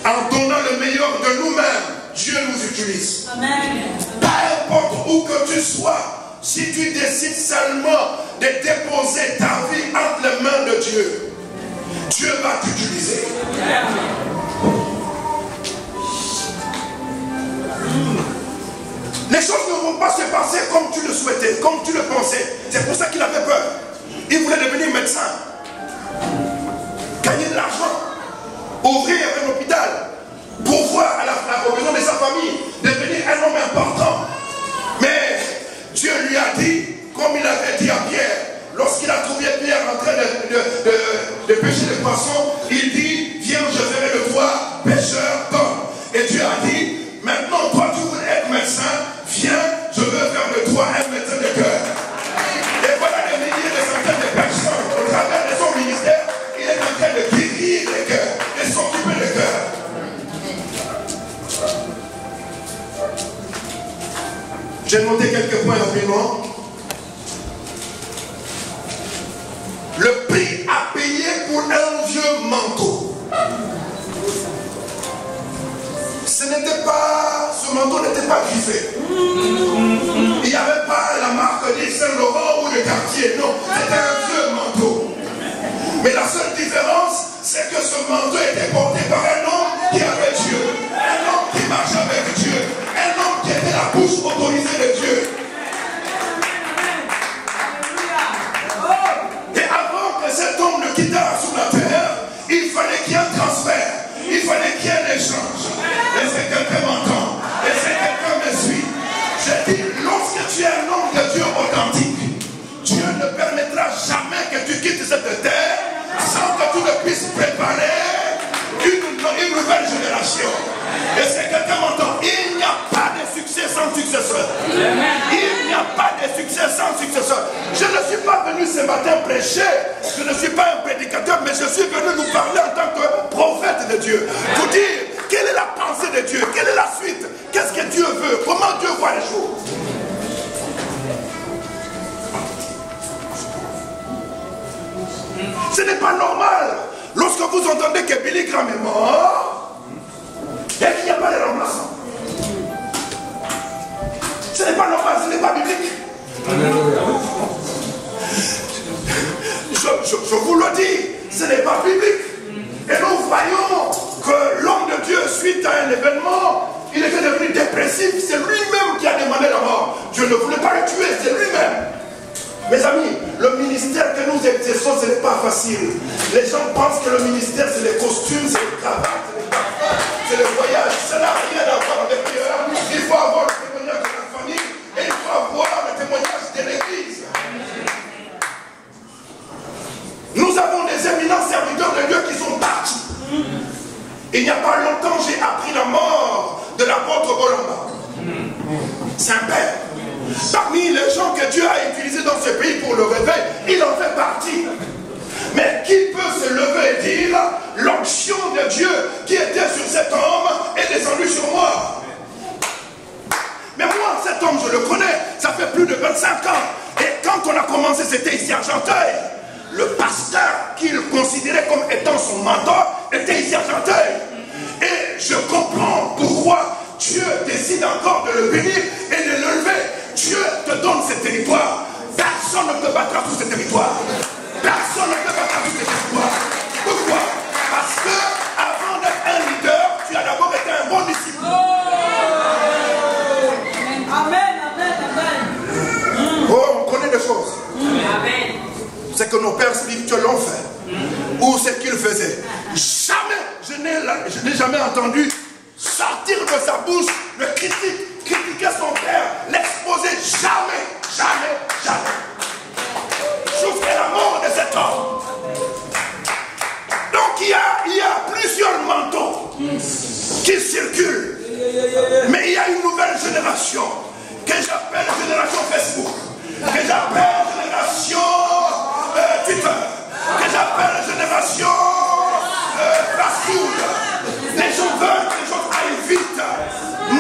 en donnant le meilleur de nous-mêmes, Dieu nous utilise. Amen. Pas importe où que tu sois, si tu décides seulement de déposer ta vie entre les mains de Dieu, Dieu va t'utiliser. Les choses ne vont pas se passer comme tu le souhaitais, comme tu le pensais. C'est pour ça qu'il avait peur. Il voulait devenir médecin, gagner de l'argent, ouvrir un hôpital, pourvoir aux besoins de sa famille, devenir un homme important. Mais Dieu lui a dit, comme il avait dit à Pierre, lorsqu'il a trouvé Pierre en train de pêcher des poissons, il dit, viens, je ferai de toi pêcheur d'hommes. Et Dieu a dit, J'ai noté quelques points rapidement. Le prix à payer pour un vieux manteau. Ce manteau n'était pas griffé. Il n'y avait pas la marque Yves Saint Laurent ou le Cartier. Non, c'était un vieux manteau. Mais la seule différence, c'est que ce manteau était porté par un homme qui avait Dieu. Un homme qui marche avec Dieu. Un homme qui était la bouche autorisée de Dieu. Et avant que cet homme ne quittât sur la terre, il fallait qu'il y ait un transfert. Il fallait qu'il y ait un échange. Est-ce que quelqu'un m'entend? Est-ce que quelqu'un me suit? J'ai dit, lorsque tu es un homme de Dieu authentique, Dieu ne permettra jamais que tu quittes cette terre sans que tu ne puisses préparer une nouvelle génération. Est-ce que quelqu'un m'entend? Il n'y a pas de succès sans successeur. Il n'y a pas de succès sans successeur. Je ne suis pas venu ce matin prêcher. Je ne suis pas un prédicateur, mais je suis venu nous parler en tant que prophète de Dieu. Pour dire quelle est la pensée de Dieu, quelle est la suite, qu'est-ce que Dieu veut, comment Dieu voit les choses. Ce n'est pas normal lorsque vous entendez que Billy Graham est mort et qu'il n'y a pas de remplaçant. Ce n'est pas normal, ce n'est pas biblique. Je vous le dis, ce n'est pas biblique. Et nous voyons que l'homme de Dieu, suite à un événement, il était devenu dépressif. C'est lui-même qui a demandé la mort. Dieu ne voulait pas le tuer, c'est lui-même. Mes amis, le ministère que nous exerçons, ce n'est pas facile. Les gens pensent que le ministère, c'est les costumes, c'est les cravates, c'est les parfums, c'est le voyage. Ça n'a rien à voir avec Dieu. Il faut avoir le témoignage de la famille et il faut avoir le témoignage de l'Église. Nous avons des éminents serviteurs de Dieu qui sont partis. Il n'y a pas longtemps, j'ai appris la mort de l'apôtre Bolamba. Saint-Père. Parmi les gens que Dieu a utilisés dans ce pays pour le réveil, il en fait partie. Mais qui peut se lever et dire l'onction de Dieu qui était sur cet homme est descendue sur moi? Mais moi, cet homme, je le connais, ça fait plus de 25 ans. Et quand on a commencé, c'était ici à Argenteuil. Le pasteur qu'il considérait comme étant son mentor était ici à Argenteuil. Et je comprends pourquoi Dieu décide encore de le bénir et de le lever. Dieu te donne ce territoire. Personne ne peut battre tout ce territoire. Personne ne peut battre tout ce territoire. Pourquoi? Parce que avant d'être un leader, tu as d'abord été un bon disciple. Amen, amen, amen. Oh, on connaît des choses. Amen. C'est que nos pères spirituels l'ont fait. Ou ce qu'ils faisaient. Jamais, je n'ai jamais entendu sortir de sa bouche le critiquer son père, l'exposer. Jamais, jamais, jamais. Jusqu'à la mort de cet homme. Donc il y a plusieurs manteaux qui circulent. Mais il y a une nouvelle génération que j'appelle génération Facebook, que j'appelle génération Twitter, que j'appelle génération fast food. Les gens veulent que les choses aillent vite.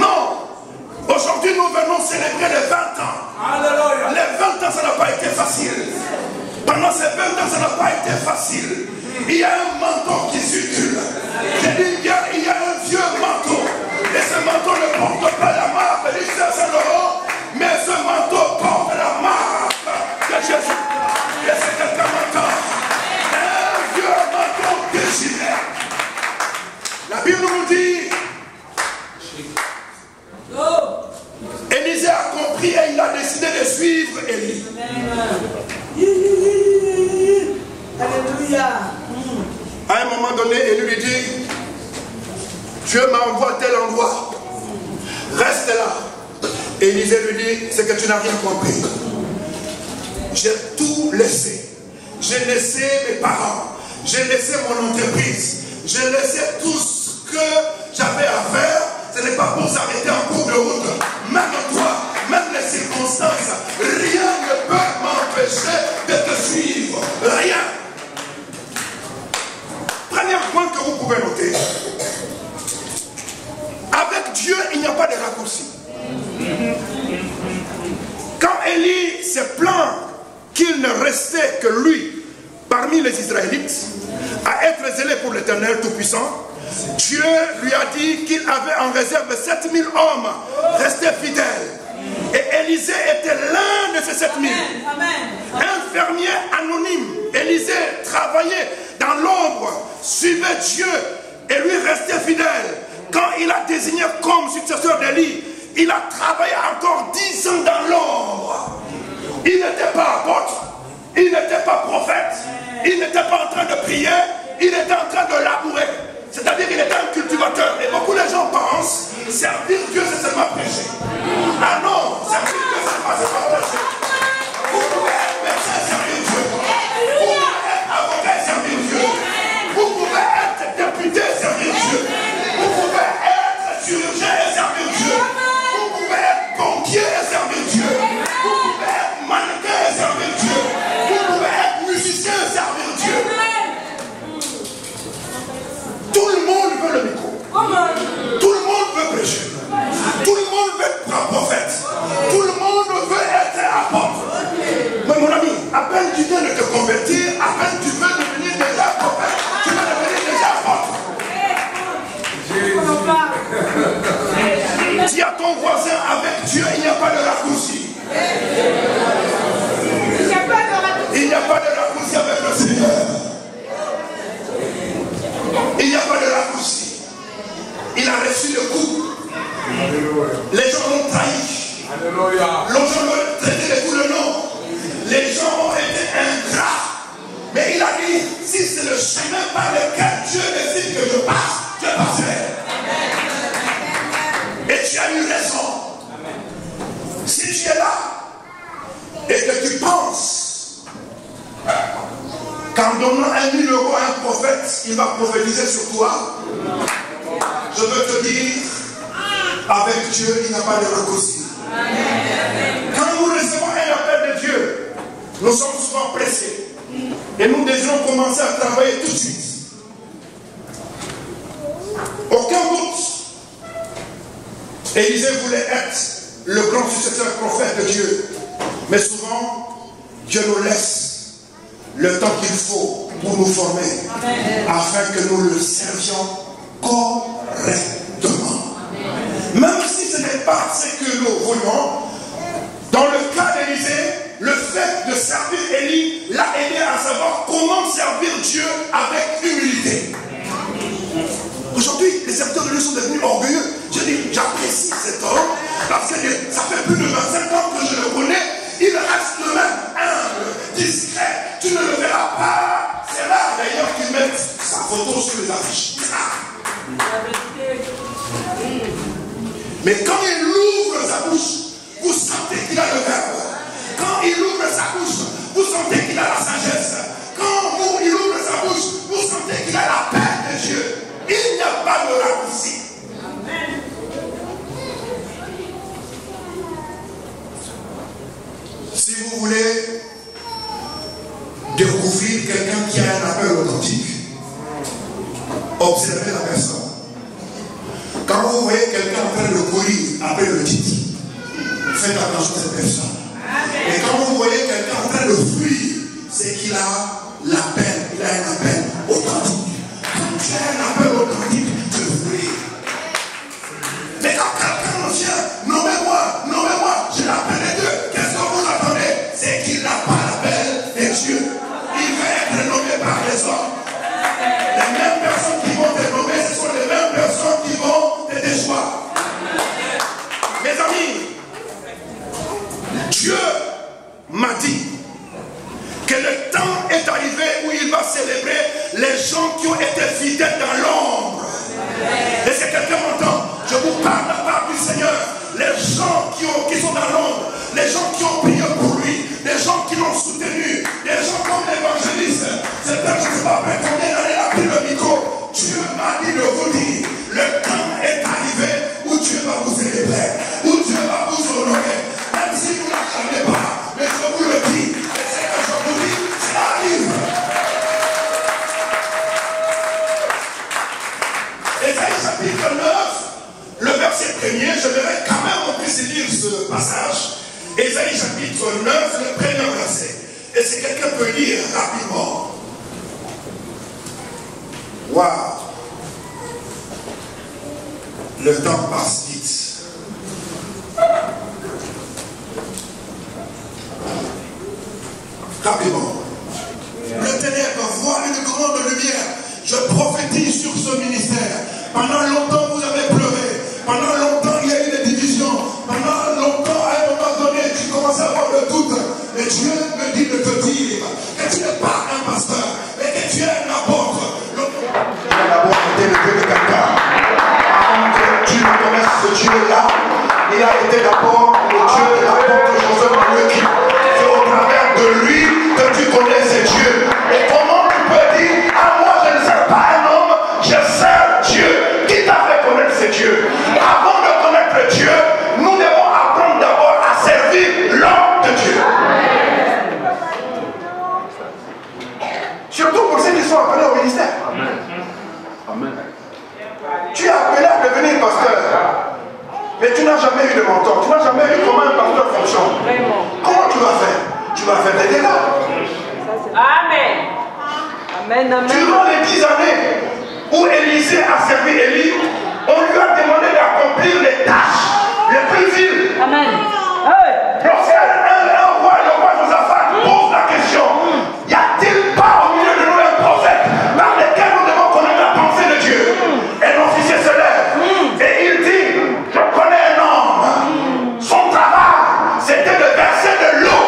Non. Aujourd'hui, nous venons célébrer les 20 ans. Alléluia. Les 20 ans, ça n'a pas été facile. Pendant ces 20 ans, ça n'a pas été facile. Il y a un manteau qui circule. J'ai dit, il y a un vieux manteau. Et ce manteau ne porte pas la marque de Saint Laurent, mais ce manteau porte la marque de Jésus. Est-ce que quelqu'un m'entend? Un vieux manteau déchiré. La Bible nous dit, Élisée a compris et il a décidé de suivre Élie. Alléluia. À un moment donné, Élie lui dit, Dieu m'envoie tel endroit. Reste là. Et Élisée lui dit, c'est que tu n'as rien compris. J'ai tout laissé. J'ai laissé mes parents. J'ai laissé mon entreprise. J'ai laissé tout ce que j'avais à faire. Ce n'est pas pour s'arrêter en cours de route. Même toi, même les circonstances, rien ne peut m'empêcher de te suivre. Rien. Premier point que vous pouvez noter. Avec Dieu, il n'y a pas de raccourci. s'est plaint qu'il ne restait que lui parmi les Israélites à être zélé pour l'Éternel Tout-Puissant, Dieu lui a dit qu'il avait en réserve 7000 hommes restés fidèles. Et Élisée était l'un de ces 7000. Un fermier anonyme. Élisée travaillait dans l'ombre, suivait Dieu et lui restait fidèle. Quand il a désigné comme successeur d'Élie, il a travaillé encore 10 ans dans l'ombre. Il n'était pas apôtre, il n'était pas prophète, il n'était pas en train de prier, il était en train de labourer. C'est-à-dire qu'il était un cultivateur. Et beaucoup de gens pensent, servir Dieu c'est seulement prêcher. Ah non, servir Dieu c'est pas prêcher. Vous pouvez être médecin et servir Dieu. Vous pouvez être avocat et servir Dieu. Vous pouvez être député et servir Dieu. Vous pouvez être chirurgien et servir Dieu. Vous pouvez être banquier et servir Dieu. Vous pouvez être mannequin et servir Dieu. Vous pouvez être musicien et servir Dieu. Tout le monde veut le micro. Tout le monde veut prêcher. Tout le monde veut être prophète. Tout le monde veut être apôtre. Mais mon ami, à peine tu viens de te convertir, à peine tu veux devenir déjà prophète, tu veux devenir déjà apôtre. Dis à ton voisin, avec Dieu, il n'y a pas de raccourci. Il n'y a pas de raccourci avec le Seigneur. Il n'y a pas de raccourci. Il a reçu le coup. Les gens l'ont trahi. Les gens l'ont traité de tout le nom. Les gens ont été ingrats. Mais il a dit, si c'est le chemin par lequel Dieu décide que je passe, je passerai. Et tu as eu raison. Si tu es là et que tu penses qu'en donnant 1 000 € à un prophète, il va prophétiser sur toi, je veux te dire, avec Dieu, il n'y a pas de raccourci. Quand nous recevons un appel de Dieu, nous sommes souvent pressés. Et nous désirons commencer à travailler tout de suite. Aucun doute. Élisée voulait être le grand successeur prophète de Dieu. Mais souvent, Dieu nous laisse le temps qu'il faut pour nous former, afin que nous le servions correctement. Même si ce n'est pas ce que nous voulons, dans le cas d'Élisée, le fait de servir Élie l'a aidé à savoir comment servir Dieu avec humilité. Aujourd'hui, les serviteurs de Dieu sont devenus orgueilleux. Je dis, j'apprécie cet homme parce que ça fait plus de 25 ans que je le connais. Il reste le même humble, discret. Tu ne le verras pas. C'est là d'ailleurs qu'ils mettent sa photo sur les affiches. Mais quand il ouvre sa bouche, vous sentez qu'il a le verbe. Quand il ouvre sa bouche, vous sentez qu'il a la sagesse. Quand il ouvre sa bouche, vous sentez qu'il a la paix de Dieu. Il n'y a pas de raccourci. Si vous voulez découvrir quelqu'un qui a un appel authentique, observez la personne. Quand vous voyez quelqu'un en train de courir après le titre, faites attention à cette personne. Et quand vous voyez quelqu'un en train de fuir, c'est qu'il a l'appel, il a un appel authentique. Quand tu as un appel authentique, tu fuis. Mais quand quelqu'un vient, nommez-moi, j'ai l'appel de Dieu, qu'est-ce que vous attendez? C'est qu'il n'a pas l'appel de Dieu. Il va être nommé par les hommes. Les mêmes personnes qui vont te nommer, ce sont les mêmes personnes qui vont te déchoir. Mes amis, Dieu m'a dit que le temps est arrivé où il va célébrer les gens qui ont été fidèles dans l'ombre. Est-ce que quelqu'un m'entend? Je vous parle de la part du Seigneur. Les gens qui sont dans l'ombre, les gens qui ont prié pour lui, les gens qui l'ont soutenu, les gens comme l'évangéliste. C'est peut-être, je ne sais pas combien d'années il a pris le micro. Dieu m'a dit de vous dire, le temps est arrivé où Dieu va vous célébrer, où Dieu va vous honorer. Même si vous ne l'attendez pas, mais je vous le dis, et c'est que je vous dis, ça arrive. Ésaïe chapitre 9, le verset 1er, je verrai quand même on puisse lire ce passage. Ésaïe chapitre 9, le premier verset. Est-ce que quelqu'un peut lire rapidement? Waouh! Le temps passe vite. Rapidement. Le ténèbre voit une grande lumière. Je prophétise sur ce ministère. Pendant longtemps, vous avez pleuré. Pendant longtemps, il y a eu des divisions. Pendant longtemps, à un moment donné, tu commences à avoir le doute. Mais Dieu me dit de te dire que tu n'es pas un pasteur, mais que tu es un apôtre. Il a d'abord été le Dieu de quelqu'un. Avant que tu ne connaisses ce Dieu-là, il a été d'abord le Dieu de l'apôtre Joseph Manuel. C'est au travers de lui que tu connais ce Dieu. Et comment tu peux dire, ah moi je ne sers pas un homme, je sers Dieu. Qui t'a fait connaître ce Dieu? Avant de connaître Dieu, nous devons apprendre d'abord à servir l'homme de Dieu. Surtout pour ceux qui sont appelés au ministère. Amen. Tu es appelé à devenir pasteur. Mais tu n'as jamais eu de mentor. Tu n'as jamais eu comment un pasteur fonctionne. Comment tu vas faire? Tu vas faire des dégâts. Amen. Amen, amen. Durant les 10 années où Élisée a servi Élie, on lui a demandé d'accomplir les tâches les plus viles. Amen. Lorsqu'un roi, le roi Josaphat, pose la question, y a-t-il pas au milieu de nous un prophète par lequel nous devons connaître la pensée de Dieu? Un officier se lève et il dit, je connais un homme. Son travail, c'était de verser de l'eau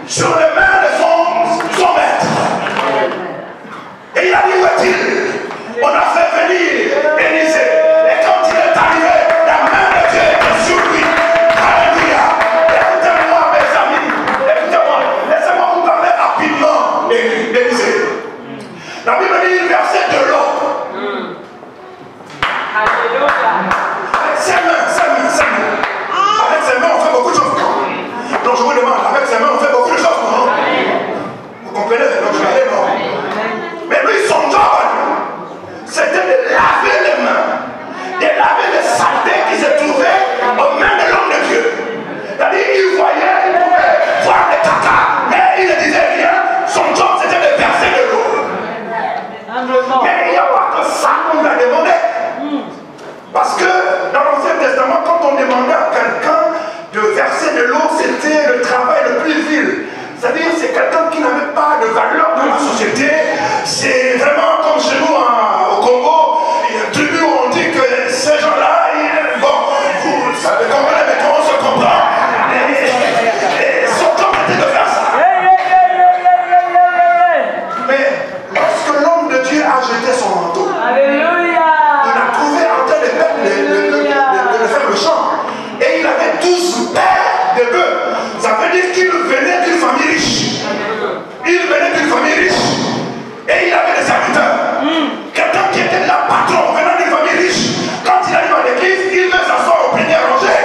sur les mains de son maître. Et il a dit, où est-il? On a fait venir Élisée. Et quand il est arrivé, la main de Dieu était sur lui. Alléluia. Écoutez-moi, mes amis. Écoutez-moi. Laissez-moi vous parler rapidement d'Élisée. La Bible dit, il versait de l'eau. Alléluia. Avec ses mains. Avec ses mains, on fait beaucoup de choses. Donc je vous demande, avec ses mains, on fait beaucoup de choses. Non? Vous comprenez? Donc je vais aller, non? Mais lui, son job, c'était de laver les mains, de laver les saletés qui se trouvaient aux mains de l'homme de Dieu. C'est-à-dire, il voyait, il pouvait voir les caca, mais il ne disait rien. Son job, c'était de verser de l'eau. Mais il n'y a pas que ça qu'on lui a demandé. Parce que dans l'Ancien Testament, quand on demandait à quelqu'un de verser de l'eau, c'était le travail le plus vil. C'est-à-dire, c'est quelqu'un qui n'avait pas de valeur dans la société. C'est vraiment comme chez nous au Congo, il y a une tribu où on dit que ces gens-là, bon, vous savez comprenez, mais comment on se comprend? Et son job était de faire ça. Mais lorsque l'homme de Dieu a jeté son manteau, Alléluia. il a trouvé en train de faire le champ. Et il avait 12 paires de bœufs. Ça veut dire qu'il venait d'une famille riche. Il venait d'une famille riche. Et il avait des serviteurs. Quelqu'un qui était là, patron, venant d'une famille riche. Quand il arrive à l'église, il veut s'asseoir au premier rangée.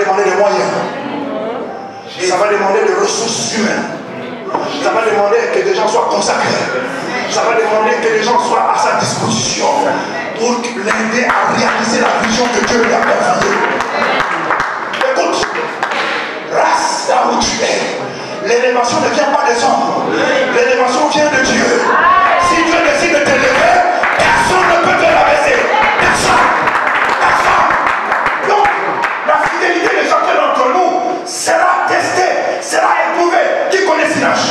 demander des moyens. Ça va demander des ressources humaines. Ça va demander que des gens soient consacrés. Ça va demander que les gens soient à sa disposition pour l'aider à réaliser la vision que Dieu lui a confiée. Écoute, reste là où tu es. L'élévation ne vient pas des hommes. L'élévation vient de Dieu. Si Dieu décide de t'élever, personne ne peut te l'abaisser. Personne. Personne. Donc, la fidélité de chacun d'entre nous sera testée, sera éprouvée. Qui connaît Sinach?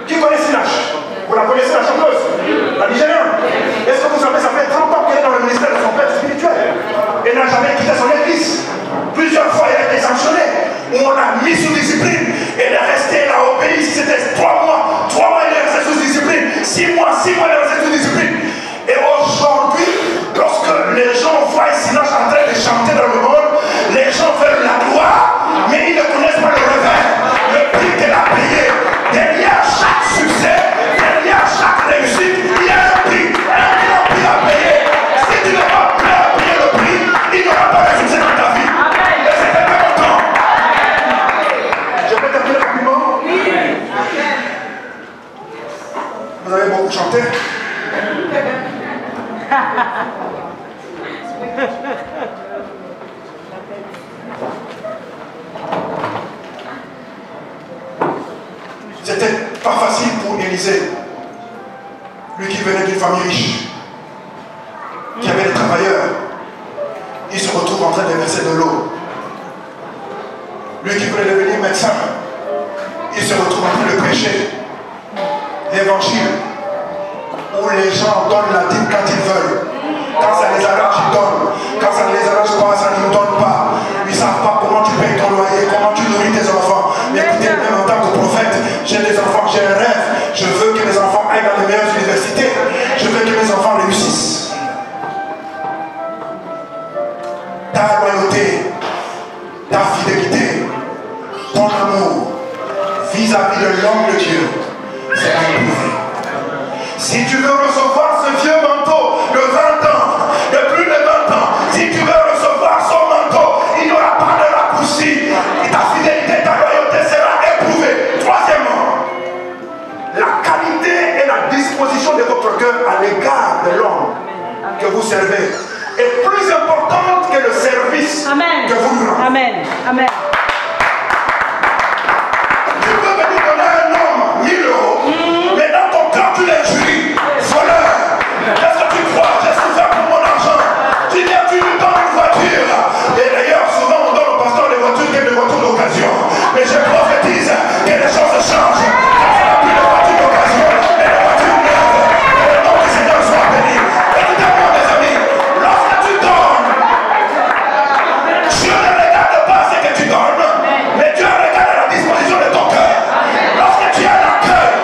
Qui connaît Sinach? Vous la connaissez, la chanteuse, la Nigérienne? Est-ce que vous savez, ça fait 30 ans qu'elle est dans le ministère de son père spirituel. Elle n'a jamais quitté son église. Plusieurs fois, elle a été sanctionnée. On l'a mis sous discipline. Elle est restée là au pays. C'était 3 mois. 3 mois, elle est restée sous discipline. 6 mois, elle est restée sous discipline. Et aujourd'hui, lorsque les gens voient Sinach en train de chanter dans le monde, les gens veulent la gloire, mais ils ne connaissent pas le revers, le prix qu'elle a payé. Derrière chaque succès, derrière chaque réussite, il y a un prix à payer. Si tu n'es pas prêt à payer le prix, il n'y aura pas de succès dans ta vie. Et c'est très important. Je peux terminer rapidement. Vous avez beaucoup chanté. C'était pas facile pour Élisée, lui qui venait d'une famille riche, qui avait des travailleurs. Il se retrouve en train de verser de l'eau. Lui qui voulait devenir médecin, il se retrouve en train de prêcher l'évangile où les gens donnent la dîme quand ils veulent. Quand ça les arrange, ils donnent. Quand ça ne les arrange pas, ça ne nous donne pas. Ils ne savent pas comment tu payes ton loyer, comment tu nourris tes enfants. Mais écoutez, même en tant que prophète, j'ai des enfants, j'ai un rêve. Je veux que mes enfants aillent dans les meilleures universités. Je veux que mes enfants réussissent. Ta loyauté, ta fidélité, ton amour vis-à-vis de l'homme de Dieu, c'est à éprouver. Si tu veux recevoir ce vieux manteau de 20 ans, de plus de 20 ans, si tu veux recevoir son manteau, il n'y aura pas de raccourci. Ta fidélité, ta loyauté sera éprouvée. Troisièmement, la qualité et la disposition de votre cœur à l'égard de l'homme que vous servez est plus importante que le service que vous lui rendez. Amen. Amen. Tu peux venir donner à un homme 1000 €, mais dans ton cœur, tu l'injuries. Voleur. Qu'est-ce que tu crois? J'ai souffert pour mon argent. Tu viens, tu lui donnes une voiture. Et d'ailleurs, souvent, on donne au pasteur des voitures qui sont des voitures d'occasion. Mais je prophétise que les choses changent. Ça ne sera plus des voitures d'occasion, mais des voitures neuves. Que le nom du Seigneur soit béni. Écoutez-moi, mes amis. Lorsque tu donnes, Dieu ne regarde pas ce que tu donnes, mais Dieu regarde la disposition de ton cœur. Lorsque tu as l'accueil,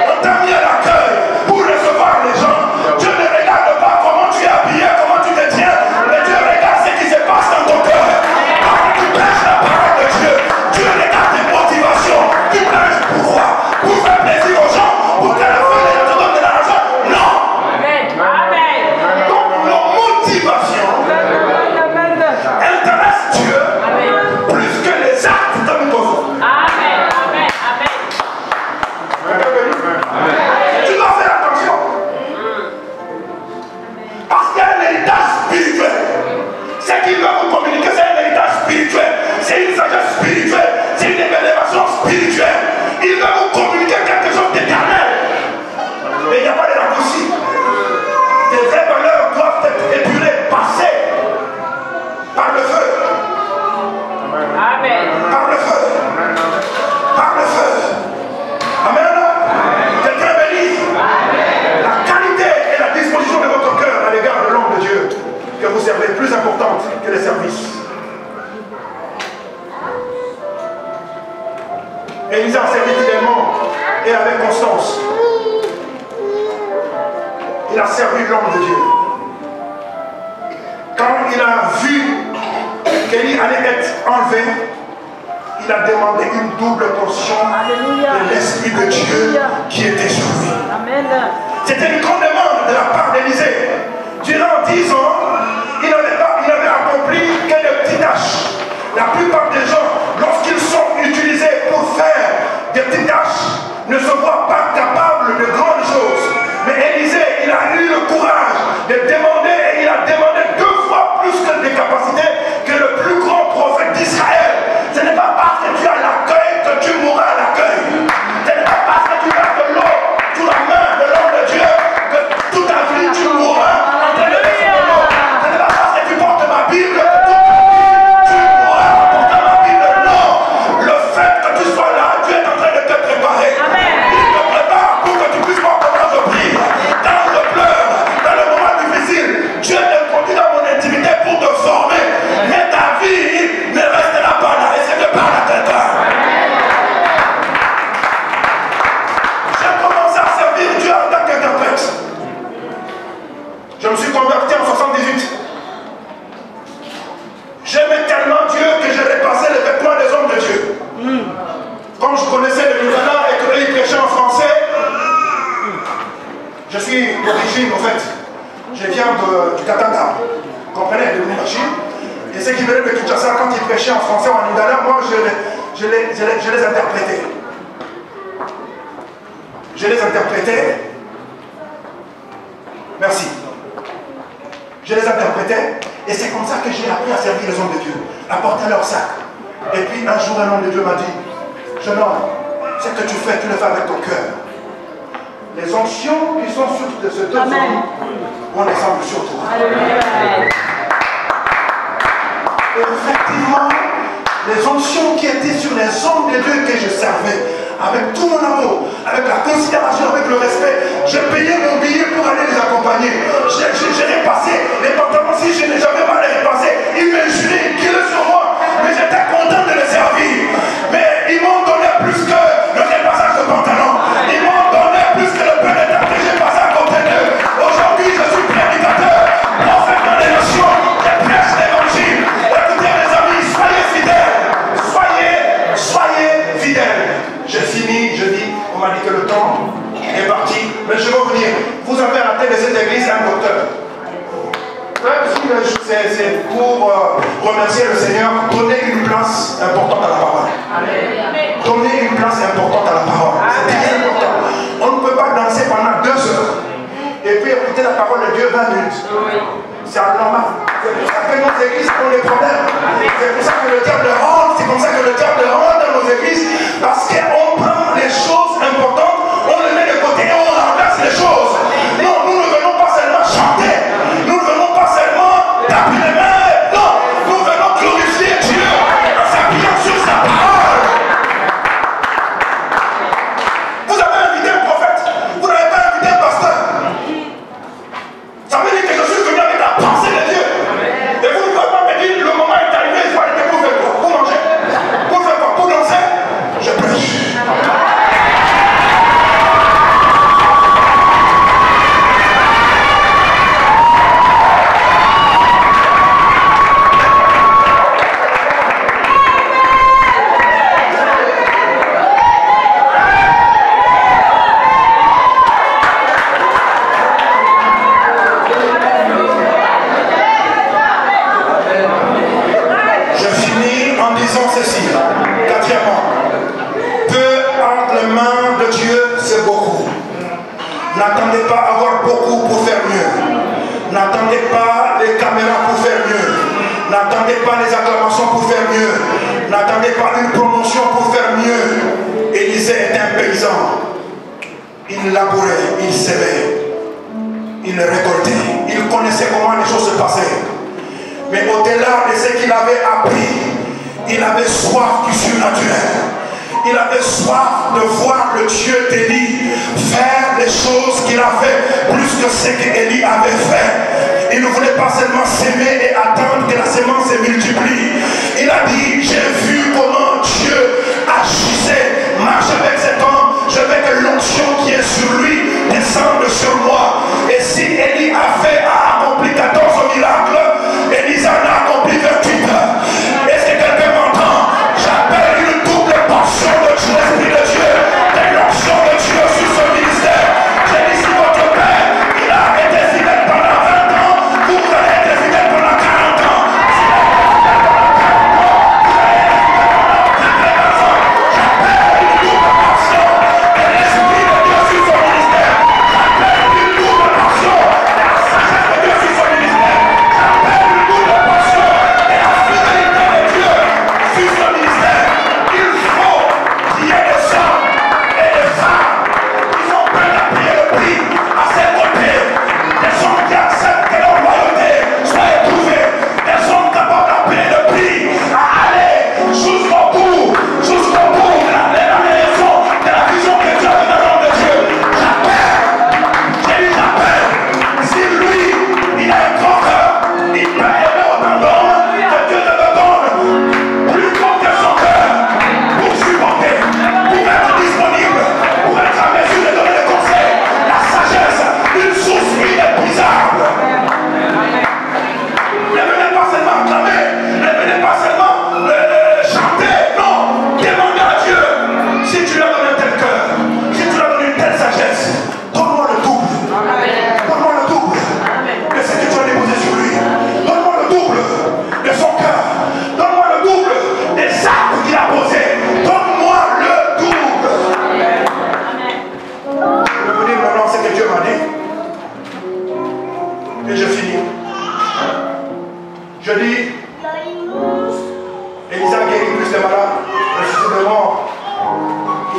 on t'a mis à l'accueil pour recevoir les gens. Dieu ne regarde pas comment tu es habillé, comment tu te tiens, mais Dieu regarde ce qui se passe dans ton cœur. Quand tu prêches la parole de Dieu, Dieu regarde tes motivations. Tu prêches pourquoi? Pour faire plaisir aux gens, pour que la fin les gens te donnent de l'argent? Non. Donc nos motivations intéressent Dieu plus que les actes que nous posons. Tu dois faire attention. Parce qu'il y a un héritage spirituel. Ce qu'il veut vous communiquer, c'est un héritage spirituel. C'est une sagesse spirituelle. C'est une élévation spirituelle. Il veut vous communiquer quelque chose d'éternel. Mais il n'y a pas de raccourci. Tes vraies valeurs doivent être épurées, passées par le feu. Par le feu. Par le feu. Amen. Quelqu'un béni. La qualité et la disposition de votre cœur à l'égard de l'homme de Dieu que vous servez est plus importante que les services. Élisée a servi fidèlement et avec constance. Il a servi l'homme de Dieu. Quand il a vu qu'Élie allait être enlevé, il a demandé une double portion de l'Esprit de Dieu qui était sur lui. C'était une grande demande de la part d'Élisée. Durant 10 ans, il n'avait accompli que de petites tâches. La d'origine, en fait. Je viens du Katanga. Vous comprenez, de l'origine. Et ceux qui venaient de Kinshasa, quand ils prêchaient en français ou en lingala, moi je les interprétais. Je les interprétais. Merci. Je les interprétais. Et c'est comme ça que j'ai appris à servir les hommes de Dieu, à porter leur sac. Et puis un jour, un homme de Dieu m'a dit, jeune homme, ce que tu fais, tu le fais avec ton cœur. Les onctions qui sont sur ce deux hommes, on les semble sur toi. Effectivement, les onctions qui étaient sur les hommes de Dieu que je servais, avec tout mon amour, avec la considération, avec le respect, je payais mon billet pour aller les accompagner. J'ai repassé les pantalons, si je n'ai jamais mal les repasser, ils me juraient, qu'ils le sur moi, mais j'étais content de les servir. Mais ils m'ont donné plus que le repassage de pantalons, ils m'ont donné plus que le peu de temps que j'ai passé à côté d'eux. Aujourd'hui, je suis prédicateur, prophète dans les nations, je prêche l'évangile. Écoutez les amis, soyez fidèles, soyez fidèles. J'ai fini, je dis, on m'a dit que le temps est parti, mais je vais revenir. Vous avez à la tête de cette église un docteur. Même si c'est pour remercier le Seigneur, donnez une place importante à la parole. Donnez une place importante à la parole. C'est très important. On ne peut pas danser pendant 2 heures et puis écouter la parole de Dieu 20 minutes. C'est anormal. C'est pour ça que nos églises ont des problèmes. C'est pour ça que le diable rentre. C'est comme ça que le diable rentre dans nos églises. Parce qu'on prend les choses importantes, on les met de côté et on remplace les choses. Non, nous ne venons pas seulement chanter. Nous ne venons pas seulement taper les mains. Non, nous venons glorifier Dieu en s'appuyant sur sa parole. Vous avez invité un prophète. Vous n'avez pas invité un pasteur. Ça veut dire que je suis venu avec la pensée de Dieu. Et vous ne pouvez pas me dire, le moment est arrivé, il faut arrêter pour faire quoi? Pour manger? Pour faire quoi? Pour danser? Je prêche. N'attendez pas à avoir beaucoup pour faire mieux. N'attendez pas les caméras pour faire mieux. N'attendez pas les acclamations pour faire mieux. N'attendez pas une promotion pour faire mieux. Élisée était un paysan. Il labourait, il semait, il récoltait. Il connaissait comment les choses se passaient. Mais au-delà de ce qu'il avait appris, il avait soif du surnaturel. Il avait soif de voir le Dieu d'Élie faire des choses qu'il a fait plus que ce qu'Élie avait fait. Il ne voulait pas seulement s'aimer et attendre que la semence se multiplie. Il a dit, j'ai vu comment Dieu agissait, marche avec cet homme, je veux que l'onction qui est sur lui descende sur moi. Et si Élie a accompli 14 miracles, Élise en a accompli 28. Est-ce que quelqu'un m'entend? J'appelle une double portion de l'Esprit de Dieu, de l'onction de Dieu sur ce ministère. J'ai dit, si votre père, il a été fidèle pendant 20 ans, vous allez être fidèle pendant 40 ans. Si il a été fidèle pendant 40 ans, vous allez être fidèle pendant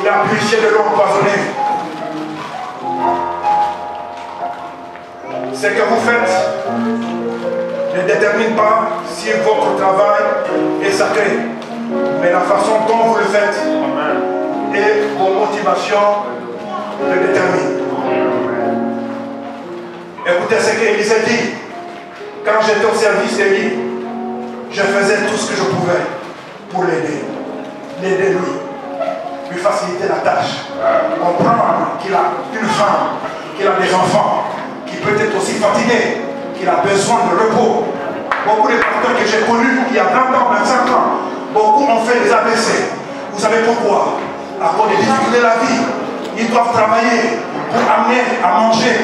Il a purifié de l'eau empoisonnée. Ce que vous faites ne détermine pas si votre travail est sacré, mais la façon dont vous le faites et vos motivations le déterminent. Écoutez ce qu'Élisée dit. Quand j'étais au service d'Élie, je faisais tout ce que je pouvais pour l'aider. L'aider lui faciliter la tâche. Comprendre qu'il a une femme, qu'il a des enfants, qu'il peut être aussi fatigué, qu'il a besoin de repos. Beaucoup de pasteurs que j'ai connus il y a 20 ans, 25 ans, beaucoup ont fait des AVC. Vous savez pourquoi? À cause des difficultés de la vie. Ils doivent travailler pour amener à manger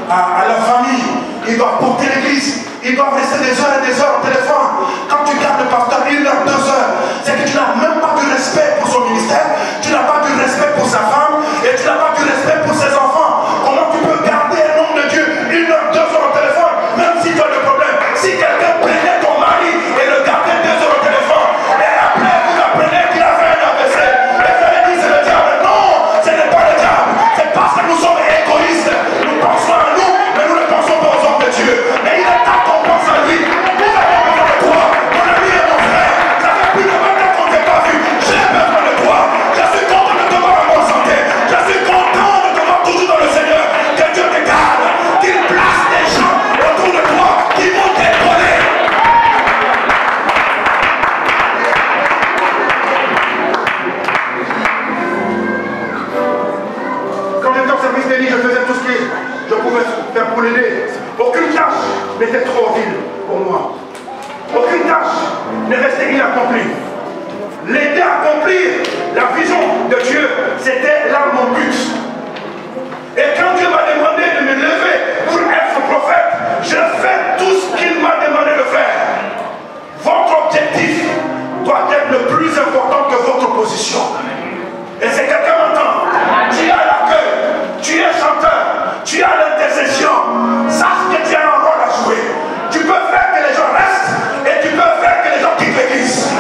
à leur famille. Ils doivent porter l'église. Ils doivent rester des heures et des heures au téléphone. Quand tu gardes le pasteur 1 heure, 2 heures, c'est que tu n'as même pas du respect pour son ministère, tu n'as pas du respect pour sa femme et tu n'as pas du respect pour ses enfants. Comment tu peux garder un homme de Dieu 1 heure, 2 heures au téléphone, même si tu as le problème? Si quelqu'un prenait ton mari et le gardait 2 heures au téléphone, et après vous apprenez qu'il a fait un AVC, et vous allez dire c'est le diable. Non, ce n'est pas le diable. C'est parce que nous sommes égoïstes. Nous pensons à nous, mais nous ne pensons pas aux hommes de Dieu. Mais il est temps qu'on pense à lui. Nous avons besoin de toi, mon ami et mon frère. Ça fait plus de 20 ans qu'on ne t'ait pas vu. J'ai besoin de toi. Je suis content de te voir en bonne santé. Je suis content de te voir toujours dans le Seigneur. Que Dieu te garde, qu'il place des gens autour de toi qui vont t'épauler. Quand j'étais au service d'Élie, je faisais tout ce que je pouvais faire pour l'aider. Aucune tâche n'était trop vile pour moi. Aucune tâche ne restait inaccomplie. L'aider à accomplir la vision de Dieu, c'était là mon but. Et quand Dieu m'a demandé de me lever pour être prophète, je fais tout ce qu'il m'a demandé de faire. Votre objectif doit être le plus important que votre position. Et c'est quelqu'un m'entend. Tu as l'accueil, tu es chanteur, tu as l'intercession. Sache que tu as un rôle à jouer. Tu peux faire que les gens restent et tu peux faire que les gens quittent l'église.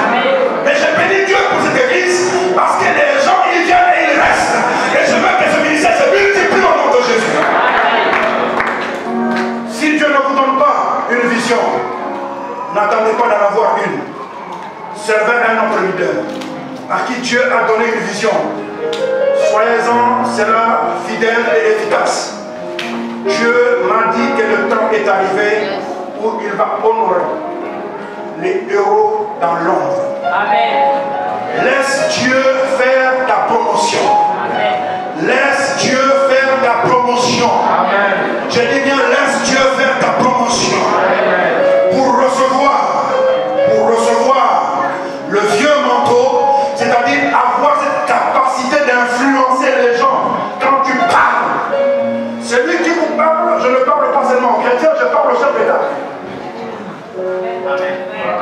Mais je bénis Dieu pour cette église parce que les gens ils viennent et ils restent. Et je veux que ce ministère se multiplie au nom de Jésus. Si Dieu ne vous donne pas une vision, n'attendez pas d'en avoir une. Servez un autre leader à qui Dieu a donné une vision. Soyez-en, sera fidèle et efficace. Dieu m'a dit que le temps est arrivé où il va honorer les héros dans l'ombre. Amen. Laisse Dieu faire ta promotion. Amen. Laisse Dieu faire ta promotion. Amen. Je dis bien, laisse Dieu faire ta promotion. Amen. Pour recevoir le vieux manteau, c'est-à-dire avoir cette capacité d'influencer les gens quand tu parles. Celui qui vous parle, je ne parle pas seulement aux chrétiens, je parle au chef d'État.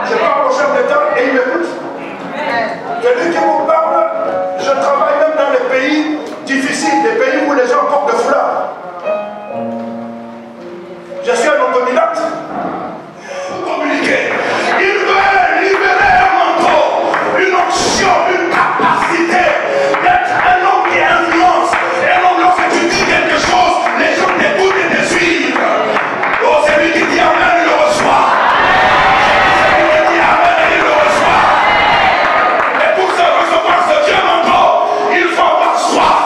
Je parle au chef d'État et il m'écoute. Celui qui vous parle, je travaille même dans les pays difficiles, des pays où les gens portent de fleurs. Je suis un autodidacte. Communiquer. Il veut libérer un manteau, une option, une capacité d'être un homme qui influence. Un homme, lorsque tu dis quelque chose, les gens t'écoutent et te suivent. Oh, c'est lui qui dit Amen, il le reçoit. C'est lui qui dit Amen et il le reçoit. Et pour se recevoir ce Dieu manteau, il faut avoir soif.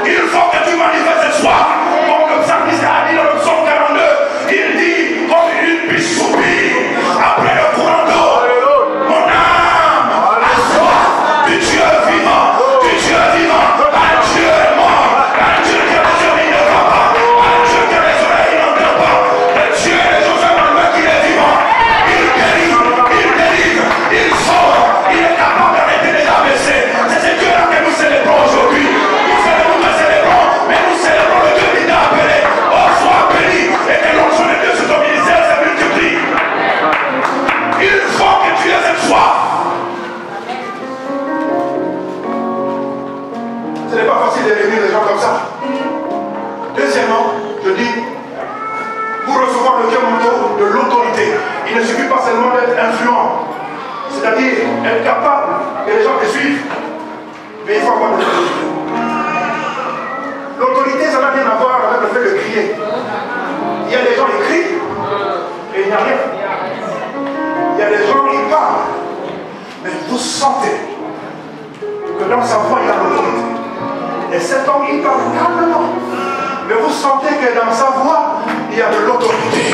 Il faut que tu manifestes cette soif. Comme le psalmiste a dit dans le psaume 42, il dit comme une biche soupire après le courant d'eau. Mon âme a soif du Dieu vivant, du Dieu vivant. Un Dieu est mort, un Dieu qui a les oreilles ne voit pas, un Dieu qui a les oreilles n'entend pas. Le Dieu est Joseph Manuel qui est vivant. Il guérit, il délivre, il sauve, il est capable d'arrêter les AVC. C'est ce Dieu-là que nous célébrons aujourd'hui. Nous célébrons, mais nous célébrons le Dieu qui t'a appelé. Oh, sois béni et que l'onction de Dieu sur ton ministère se multiplie. Il faut que tu aies cette soif. Ce n'est pas facile de réunir des gens comme ça. Deuxièmement, je dis, pour recevoir le vieux manteau de l'autorité, il ne suffit pas seulement d'être influent, c'est-à-dire être capable que les gens te suivent, mais il faut avoir de l'autorité. n'y a rien. Il y a des gens qui parlent, mais vous sentez que dans sa voix, il y a l'autorité. Et cet homme, il parle calmement, mais vous sentez que dans sa voix, il y a de l'autorité.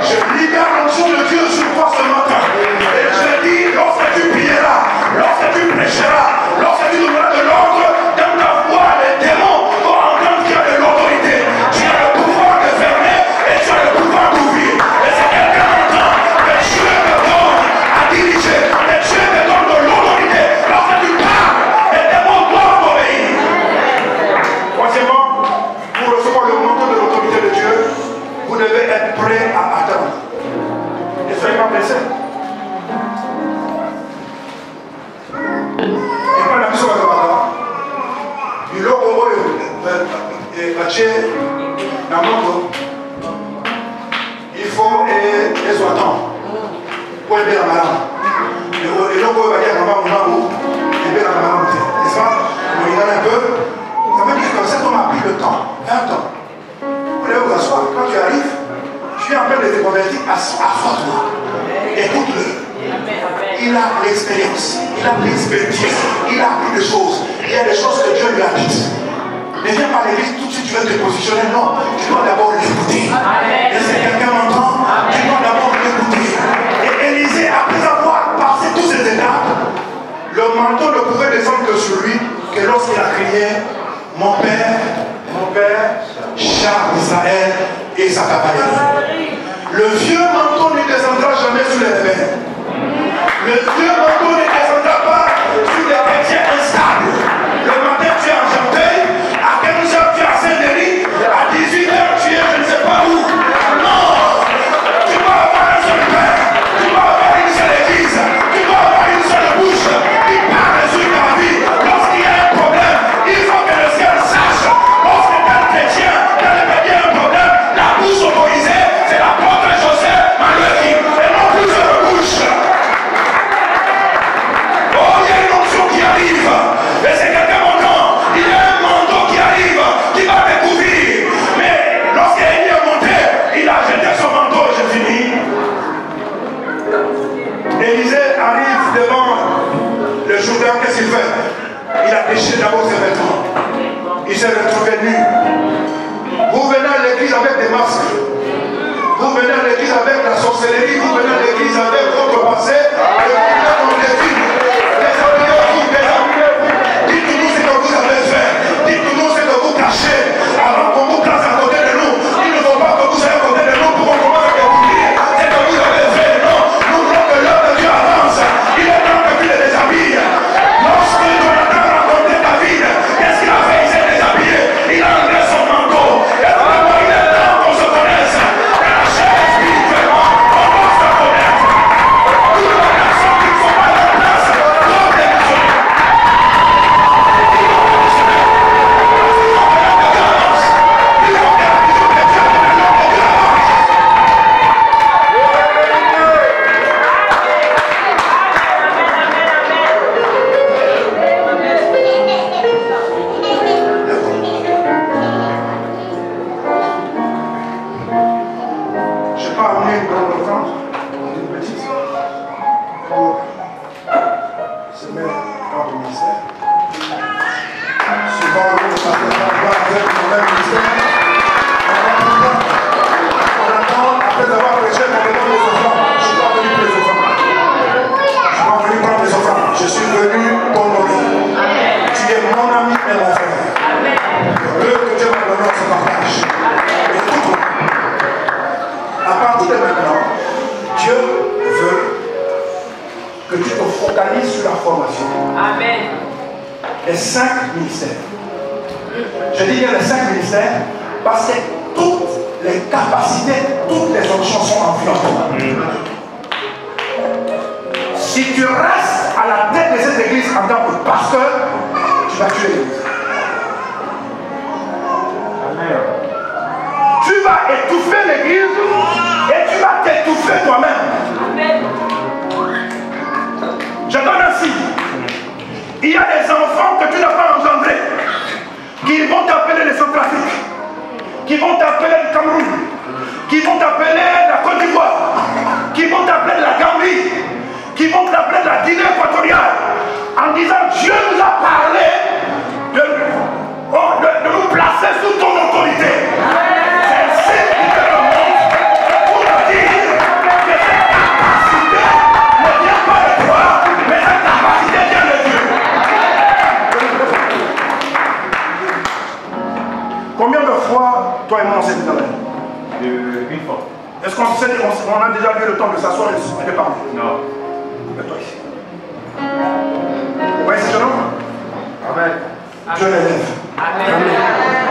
Je libère l'onction de Dieu sur toi ce matin. Et je dis, lorsque tu prieras, lorsque tu prêcheras, lorsque tu donneras de l'ordre, dans ta voix, les démons vont entendre qu'il y a de l'autorité. Tu as le pouvoir de fermer et tu as le pouvoir d'ouvrir. Et c'est quelqu'un entend que Dieu te donne à diriger, que Dieu te donne de l'autorité. Lorsque tu parles, les démons doivent obéir. Troisièmement, pour recevoir le manteau de l'autorité de Dieu, vous devez être prêt à attendre. Ne soyez pas pressé. Et pas la mission à Kabbalah. Il a il faut les attendre pour aider la malade. Et l'on peut dire à la n'est-ce pas? Il y en a un peu. Ça veut dire que cet homme a pris le temps, 20 ans. Vous allez vous asseoir. Quand tu arrives, je suis en train de te convertir, assois-toi. Écoute-le. Il a l'expérience, il a l'expertise, il a appris des choses. Il y a des choses que Dieu lui a dites. Ne viens pas à l'église tout de suite, tu veux te positionner. Non, tu dois d'abord l'écouter. Et si quelqu'un m'entend, tu dois d'abord l'écouter. Et Élisée, après avoir passé toutes ces étapes, le manteau ne pouvait descendre que sur lui, que lorsqu'il a crié, mon père, char d'Israël et sa cavalerie. Le vieux manteau ne descendra jamais sur les rebelles. Le vieux manteau ne descendra pas sur les chrétiens instables. Le matin tu es en Chanteuil, à 15h tu es à Saint-Denis, à 18h tu es je ne sais pas où. Non! Tu dois avoir un seul père, tu dois avoir une seule église, tu dois avoir une seule bouche qui parle sur ta vie. Lorsqu'il y a un problème, il faut que le ciel sache. Lorsque tel chrétien, tel chrétien a un problème, la bouche autorisée, c'est la porte de Joseph, Malaki, et non plus de bouche. Oh, il y a une onction qui arrive. Et c'est quelqu'un montant. Il y a un manteau qui arrive, qui va te couvrir. Mais lorsqu'il est monté, il a jeté son manteau et j'ai fini. Élisée arrive devant le Jourdain. Qu'est-ce qu'il fait? Il a déchiré d'abord ses vêtements. Il s'est retrouvé nu. Vous venez à l'église avec des masques. Vous venez à l'église avec la sorcellerie. Vous venez à l'église avec votre passé. Et vous venez comme des films. Dites-nous ce que vous avez fait. Dites-nous ce que vous cachez. Alors qu'on vous place à côté de nous. Il ne faut pas que vous soyez à côté de nous pour qu'on commence à découvrir ce que vous avez fait. Non, nous voulons que l'heure de Dieu avance. Il est temps que tu les déshabilles. Lorsque Jonathan a rencontré David, qu'est-ce qu'il a fait? Il s'est déshabillé. Il a enlevé son manteau. Et vraiment, il est temps qu'on se connaisse. Que la chair spirituellement, on doit se connaître. Toutes les personnes qui ne sont pas à leur place doivent démissionner. Je n'ai pas amené une grande offrande, une petite, pour se mettre dans le ministère. Souvent, le pasteur va avec le même ministère. On attend, après avoir prêché, qu'on me donne les offrandes. Je ne suis pas venu pour les offrandes. Je ne suis pas venu prendre les offrandes. Je suis venu t'honorer. Tu es mon ami et mon frère. Le que Dieu m'a donné, on se partage. Et tout à partir de maintenant, Dieu veut que tu te focalises sur la formation. Amen. Les 5 ministères. Je dis bien les 5 ministères parce que toutes les capacités, toutes les options sont en vue en toi. Si tu restes à la tête de cette église en tant que pasteur, tu vas tuer l'église. Tu vas étouffer l'église et tu vas t'étouffer toi-même. Je donne un signe. Il y a des enfants que tu n'as pas engendrés qui vont t'appeler les Centrafriques, qui vont t'appeler le Cameroun, qui vont t'appeler la Côte d'Ivoire, qui vont t'appeler de la Gambie, qui vont t'appeler de la Guinée équatoriale, en disant Dieu nous a parlé de nous placer sous ton autorité. C'est un signe qui te montre pour te dire que cette capacité ne vient pas de toi, mais cette capacité vient de Dieu. Combien de fois toi et moi on s'est vu dans la vie? Une fois. Est-ce qu'on a déjà eu le temps de s'asseoir et de parler? Non. Et toi ici. Vous voyez ce jeune homme? Amen. Dieu l'élève. Amen. Amen.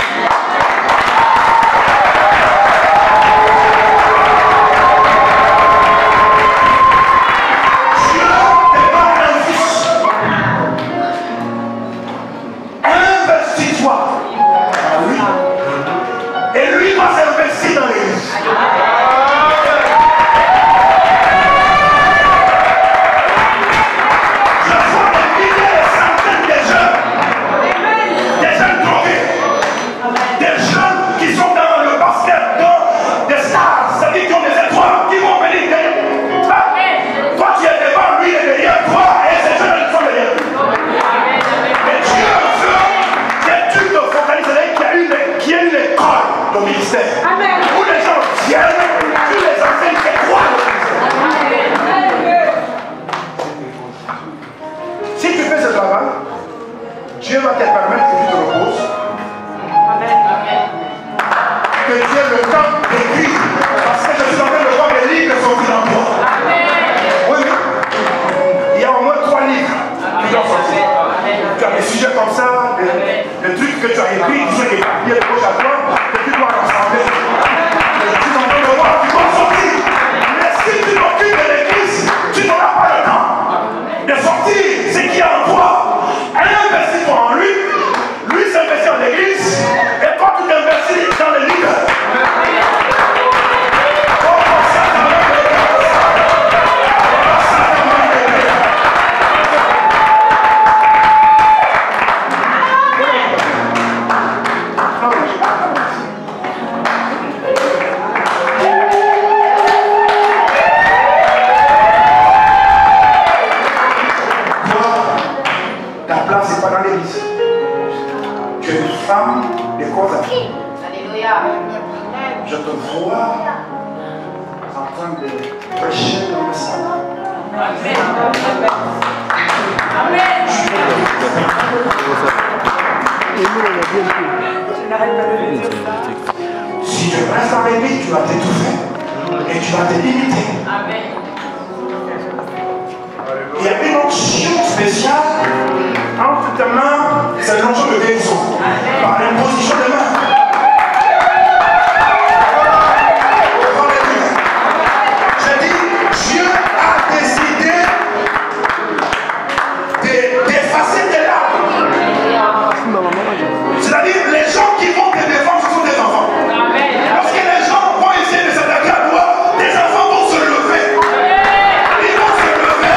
Dieu va te permettre que tu te reposes. Que tu aies le temps d'écrire. Parce que je suis en train de voir des livres sortir en toi. Oui, il y a au moins 3 livres qui doivent sortir. Tu as des sujets comme ça, des trucs que tu as écrits, qui sont éparpillés de gauche à droite, que tu dois rassembler. Tu es en train de voir, tu dois sortir. Mais si tu t'occupes de l'église, tu n'auras pas le temps de sortir ce qu'il y a en toi. Investis-toi en lui, lui s'investit en l'église, et quand tu t'investis dans les livres, je te vois en train de prêcher dans le salon. Amen. Amen. Si tu restes dans les vies, tu vas t'étouffer et tu vas te limiter. Il y a une onction spéciale entre tes mains, c'est l'onction de guérison, par l'imposition des mains. C'est-à-dire les gens qui vont te défendre, ce sont des enfants. Lorsque les gens vont essayer de s'attaquer à toi, tes enfants vont se lever. Ils vont se lever.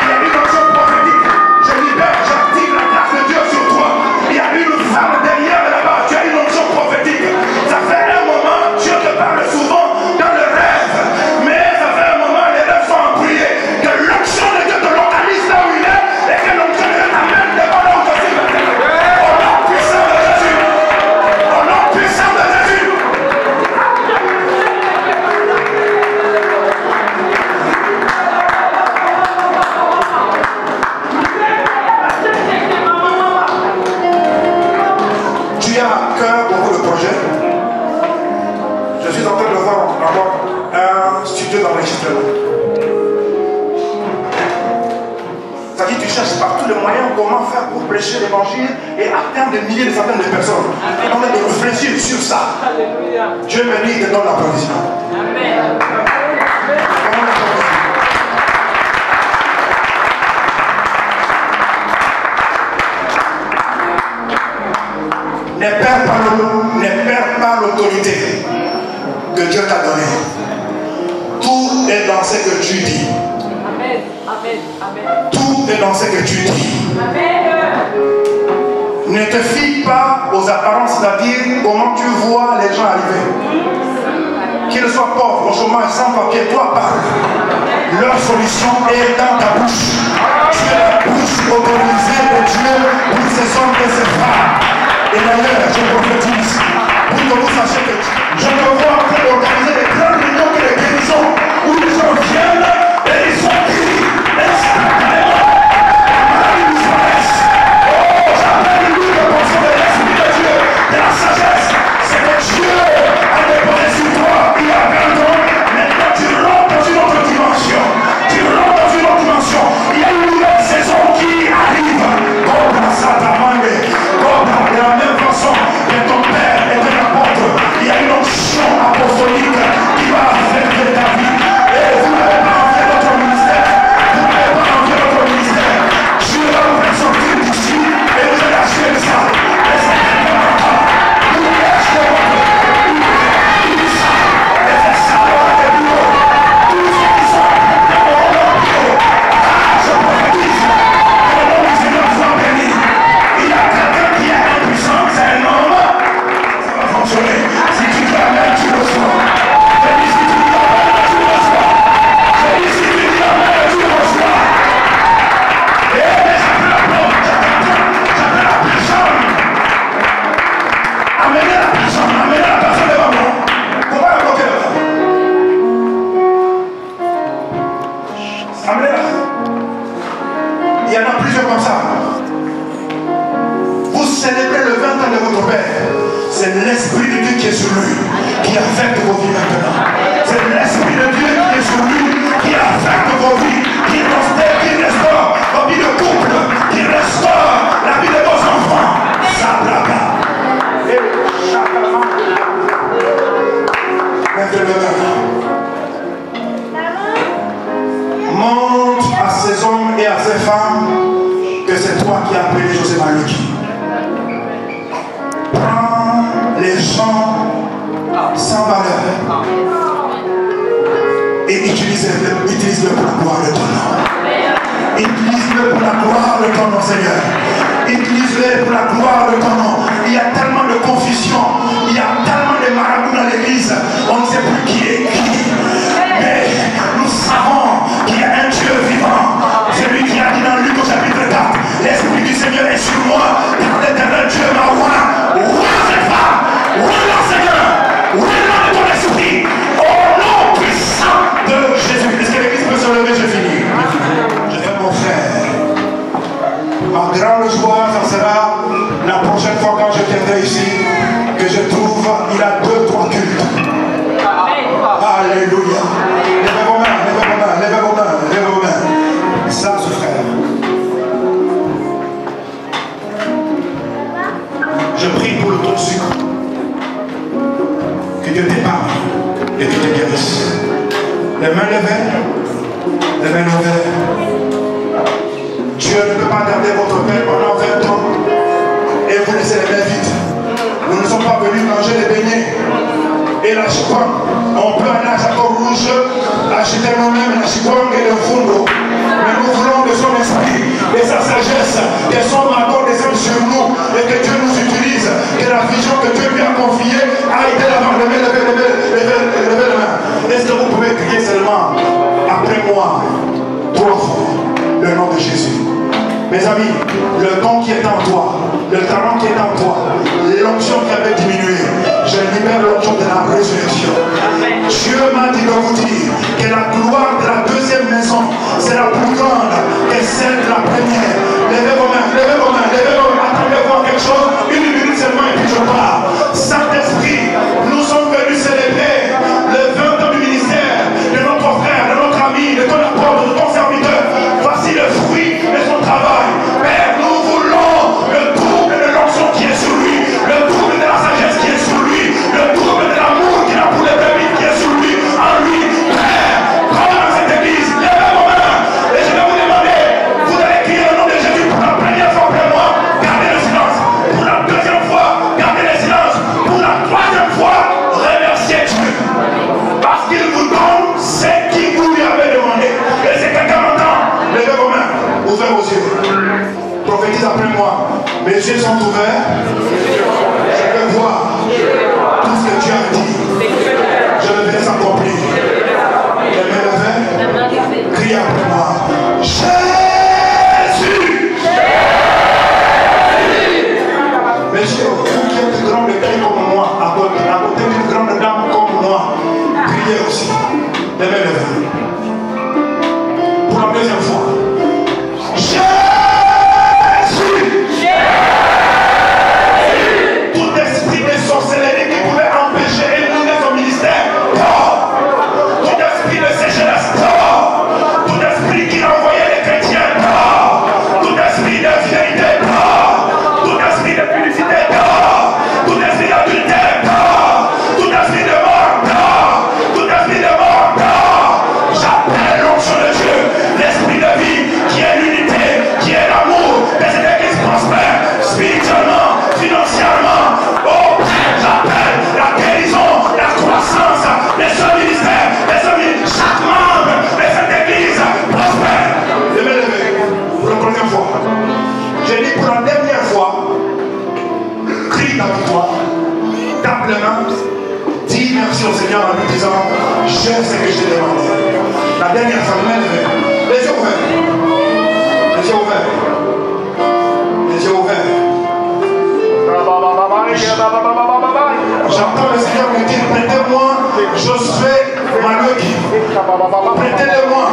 Il y a une onction prophétique. Je libère, j'active la grâce de Dieu sur toi. Il y a une femme derrière là-bas. Tu as une onction prophétique. Ça fait un moment, Dieu te parle souvent dans le rêve. Mais ça fait un moment, les rêves sont empouillés. Que l'onction de Dieu te localise là où il est et que l'onction de Dieu t'amène devant là où tu es. Au nom puissant de Jésus. Au nom puissant de Jésus. Tu as à cœur beaucoup de projets. Je suis en train de voir avoir un studio d'enregistrement. C'est-à-dire que tu cherches par tous les moyens comment faire pour prêcher l'évangile et atteindre des milliers, des centaines de personnes. On est de réfléchir sur ça. Dieu me dit, il te donne la provision. Ne perds pas l'autorité que Dieu t'a donnée. Tout est dans ce que tu dis. Tout est dans ce que tu dis. Ne te fie pas aux apparences, c'est-à-dire comment tu vois les gens arriver. Qu'ils soient pauvres, au chômage, sans papier, toi parle. Leur solution est dans ta bouche. Tu es la bouche autorisée de Dieu pour ces hommes et ces femmes. Et d'ailleurs, je prophétise, pour que vous sachiez que je me vois pour organiser des grandes réunions et des guérisons où les gens viennent et ils sont pris. Et c'est carrément la maladie disparaisse. Oh, j'appelle lui le pensée de l'Esprit de Dieu, de la sagesse. C'est que Dieu a déposé sur toi il y a 20 ans. Maintenant, tu rentres dans une autre dimension. Tu rentres dans une autre dimension. Il y a une nouvelle saison qui arrive. Comme ça, ta main, comme de la même façon que ton père était apôtre, il y a une onction apostolique qui va affecter ta vie. Et vous n'avez pas envie de votre ministère. Vous n'avez pas envie de votre ministère. Dieu va vous faire sortir d'ici et vous allez acheter ça. Et ça ne va pas. Vous allez acheter votre tout ça. Et c'est ça dans les bureaux. Tous ceux qui sont dans mon bureau. Ah, je prophétise. Que le nom du Seigneur soit béni. Il y a quelqu'un qui est impuissant, c'est un homme. Ça va fonctionner. Si tu dis amen, tu reçois. Je dis si tu dis amen, tu reçois. Je dis si tu dis amen, tu reçois. Et j'appelle la porte, j'appelle la personne. Amenez la personne devant moi. Comment la bloquer là? Amenez-la. Il y en a plusieurs comme ça. Vous célébrez le 20 ans de votre père. C'est l'Esprit de Dieu qui est sur lui, qui affecte vos vies maintenant. C'est l'Esprit de Dieu qui est sur lui, qui affecte vos vies, qui restaure vos vies de couple, qui restaure la vie de vos enfants. Ça blague. Et chaque main. Montre à ces hommes et à ces femmes que c'est toi qui as appelé José Maloki. Prends les gens sans valeur et utilise-le pour la gloire de ton nom. Utilise-le pour la gloire de ton nom, Seigneur. Utilise-le pour la gloire de ton nom. Il y a tellement de confusion, il y a tellement de marabouts dans l'église, on ne sait plus qui est qui. Mais nous savons qu'il y a un Dieu vivant. Celui qui a dit dans Luc au chapitre 4, l'Esprit du Seigneur est sur moi, car l'Éternel Dieu m'a oint. Oint cette femme, oint leur Seigneur, oint de ton esprit, au nom puissant de Jésus. Est-ce que l'église peut se lever? Je finis. Je vais mon frère. Ma grande joie, ça sera la prochaine fois quand je viendrai ici, que je trouve, il a 2-3 cultes. Alléluia. Levez vos mains, levez vos mains, levez vos mains, levez vos mains. Ça, ce frère. Je prie pour le taux de sucre. Que Dieu t'épargne et que te guérisse. Les mains levées, les mains levées. Dieu ne peut pas garder votre père pendant 20 ans et vous laissez les mains vides. Nous ne sommes pas venus manger les beignets et la chikwang. On peut aller à Château Rouge, acheter nous-mêmes la chikwang et le fondo. Mais nous voulons de son esprit et sa sagesse, que son accord descende sur nous et que Dieu nous utilise, que la vision que Dieu lui a confiée aille de l'avant. Levez les mains. Est-ce que vous pouvez crier seulement après moi 3 fois le nom de Jésus? Mes amis, le don qui est en toi, le talent qui est en toi, l'onction qui avait diminué, je libère l'onction de la résurrection. Dieu m'a dit de vous dire que la gloire de la deuxième maison, c'est la plus grande que celle de la première. Levez vos mains, levez vos mains, levez vos mains. Attendez voir quelque chose, 1 minute seulement et puis je pars. Saint-Esprit, nous sommes venus célébrer le 20 ans du ministère de notre frère, de notre ami, de ton apôtre, de ton serviteur. Voici le fruit de son travail. Père, nous voulons le double de l'onction qui est sur lui, le double de la sagesse qui est sur lui, le double de l'amour qu'il a pour les bébés qui est sur lui, en lui. Père, comme dans cette église, levez vos mains et je vais vous demander, vous allez crier le nom Mes yeux sont ouverts. Je peux voir tout ce que tu as dit. Je le laisse accomplir. Les mains levées. Crie après moi. Jésus! Messieurs, vous qui êtes grand de cri comme moi, à côté d'une grande dame comme moi, priez aussi. Les mains levées. Pour la deuxième fois. Tout esprit de sorcellerie qui pouvait empêcher et éliminer son ministère, tout esprit de sécheresse, tout esprit qui envoyait les chrétiens, tout esprit de vérité, tout esprit de publicité, tout esprit d'adultère, tout esprit de mort, tout esprit de mort, j'appelle l'onction de Dieu, l'esprit de vie qui est l'unité, qui est l'amour, et c'est l'église prospère spirituellement, financièrement. Oh, j'appelle la guérison, la croissance, les seuls ministères, chaque membre de cette église prospère. Je vais lever pour la première fois. J'ai dit pour la dernière fois, crie ta victoire, tape les mains, dis merci au Seigneur en lui disant, j'ai ce que j'ai demandé. La dernière fois, les yeux ouverts. Les yeux ouverts. Les yeux ouverts. J'entends le Seigneur me dire, prêtez-moi Josué Maloki. Prêtez-le-moi.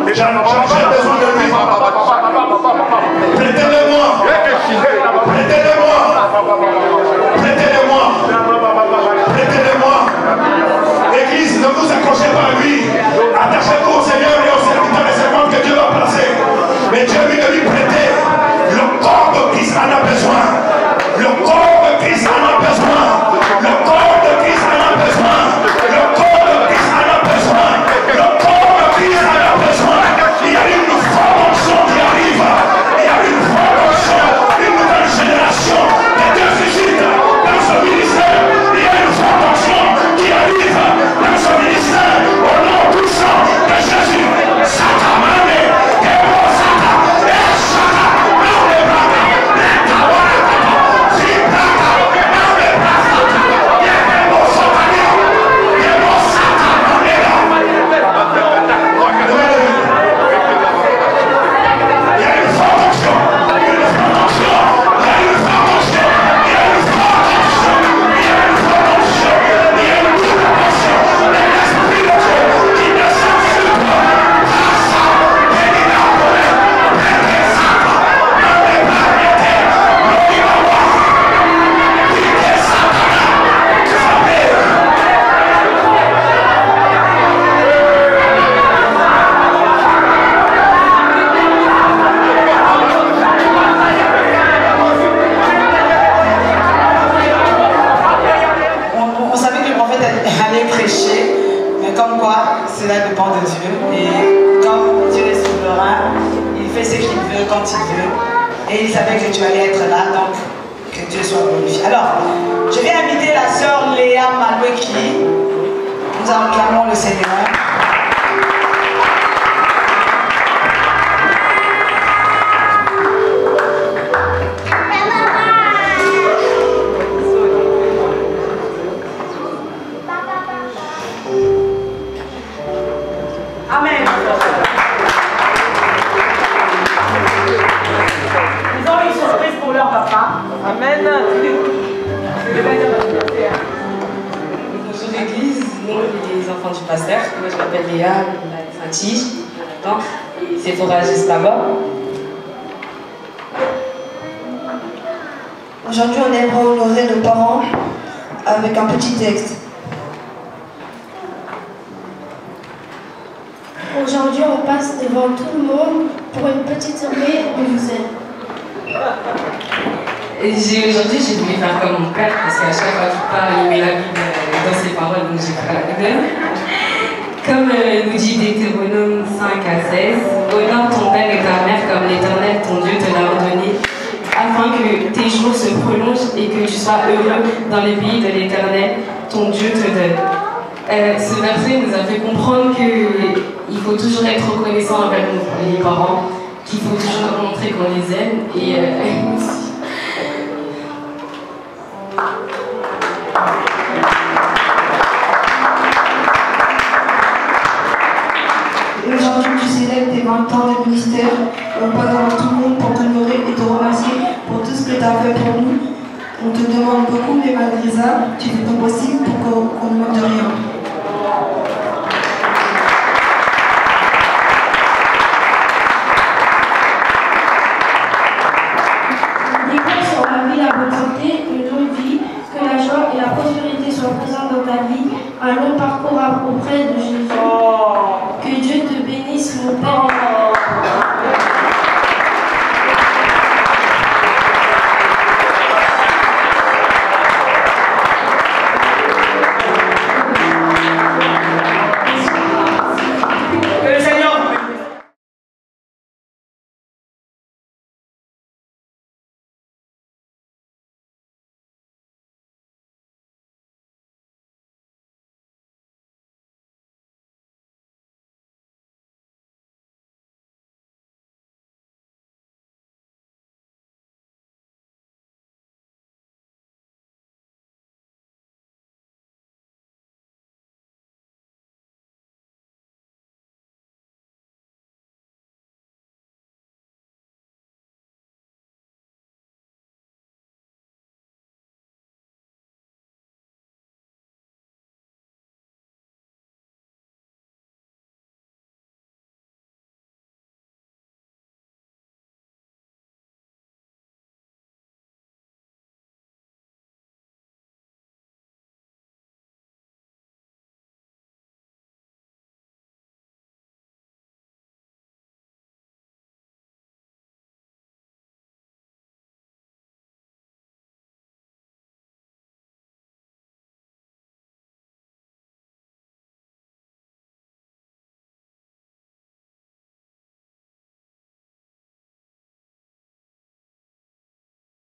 J'ai besoin de lui. Prêtez-le-moi. Prêtez-le-moi. Prêtez-le-moi. Prêtez-le-moi. Église, ne vous accrochez pas à lui. Attachez-vous au Seigneur et aux serviteurs et servantes que Dieu va placer. Mais Dieu lui de lui prêter. Le corps de Christ en a besoin. Le corps de Christ en a besoin. Le corps de Christ en a besoin. Le corps de Christ en a besoin. Le corps de Christ en a besoin. Il y a une forte onction qui arrive. Il y a une forte onction. Une nouvelle génération de Dieu suscite dans ce ministère. Il y a une forte onction qui arrive dans ce ministère. Au nom puissant de Jésus. Satamane. Cela dépend de Dieu. Et comme Dieu est souverain, il fait ce qu'il veut quand il veut. Et il savait que tu allais être là, donc que Dieu soit glorifié. Alors, je vais inviter la sœur Léa Maloueki. Nous acclamons le Seigneur. Amen. Ils ont une surprise pour leur papa. Amen. Bonjour l'église, nous les enfants du pasteur. Moi je m'appelle Léa, la Saint-Tige, et Sephora juste là-bas. Aujourd'hui, on aimerait honorer nos parents avec un petit texte. Aujourd'hui, on passe devant tout le monde pour une petite soirée, on vous aime. Aujourd'hui, j'ai voulu faire comme mon père, parce qu'à chaque fois qu'il parle, il met la Bible dans ses paroles, donc j'ai pris la Bible. Comme nous dit Deutéronome 5 à 16, honore ton père et ta mère comme l'Éternel, ton Dieu, te l'a ordonné, afin que tes jours se prolongent et que tu sois heureux dans les pays de l'Éternel, ton Dieu te donne. Ce verset nous a fait comprendre qu'il faut toujours être reconnaissant envers les parents. qu'il faut toujours leur montrer qu'on les aime. Et aujourd'hui, tu célèbres tes 20 ans de ministère. On passe devant tout le monde pour t'honorer et te remercier pour tout ce que tu as fait pour nous. On te demande beaucoup, mais malgré ça, tu fais ton possible pour qu'on ne manque de rien. Déclare sur la vie, la bonne santé, une longue vie, que la joie et la prospérité soient présentes dans ta vie, un long parcours auprès de Jésus. Que Dieu te bénisse, mon Père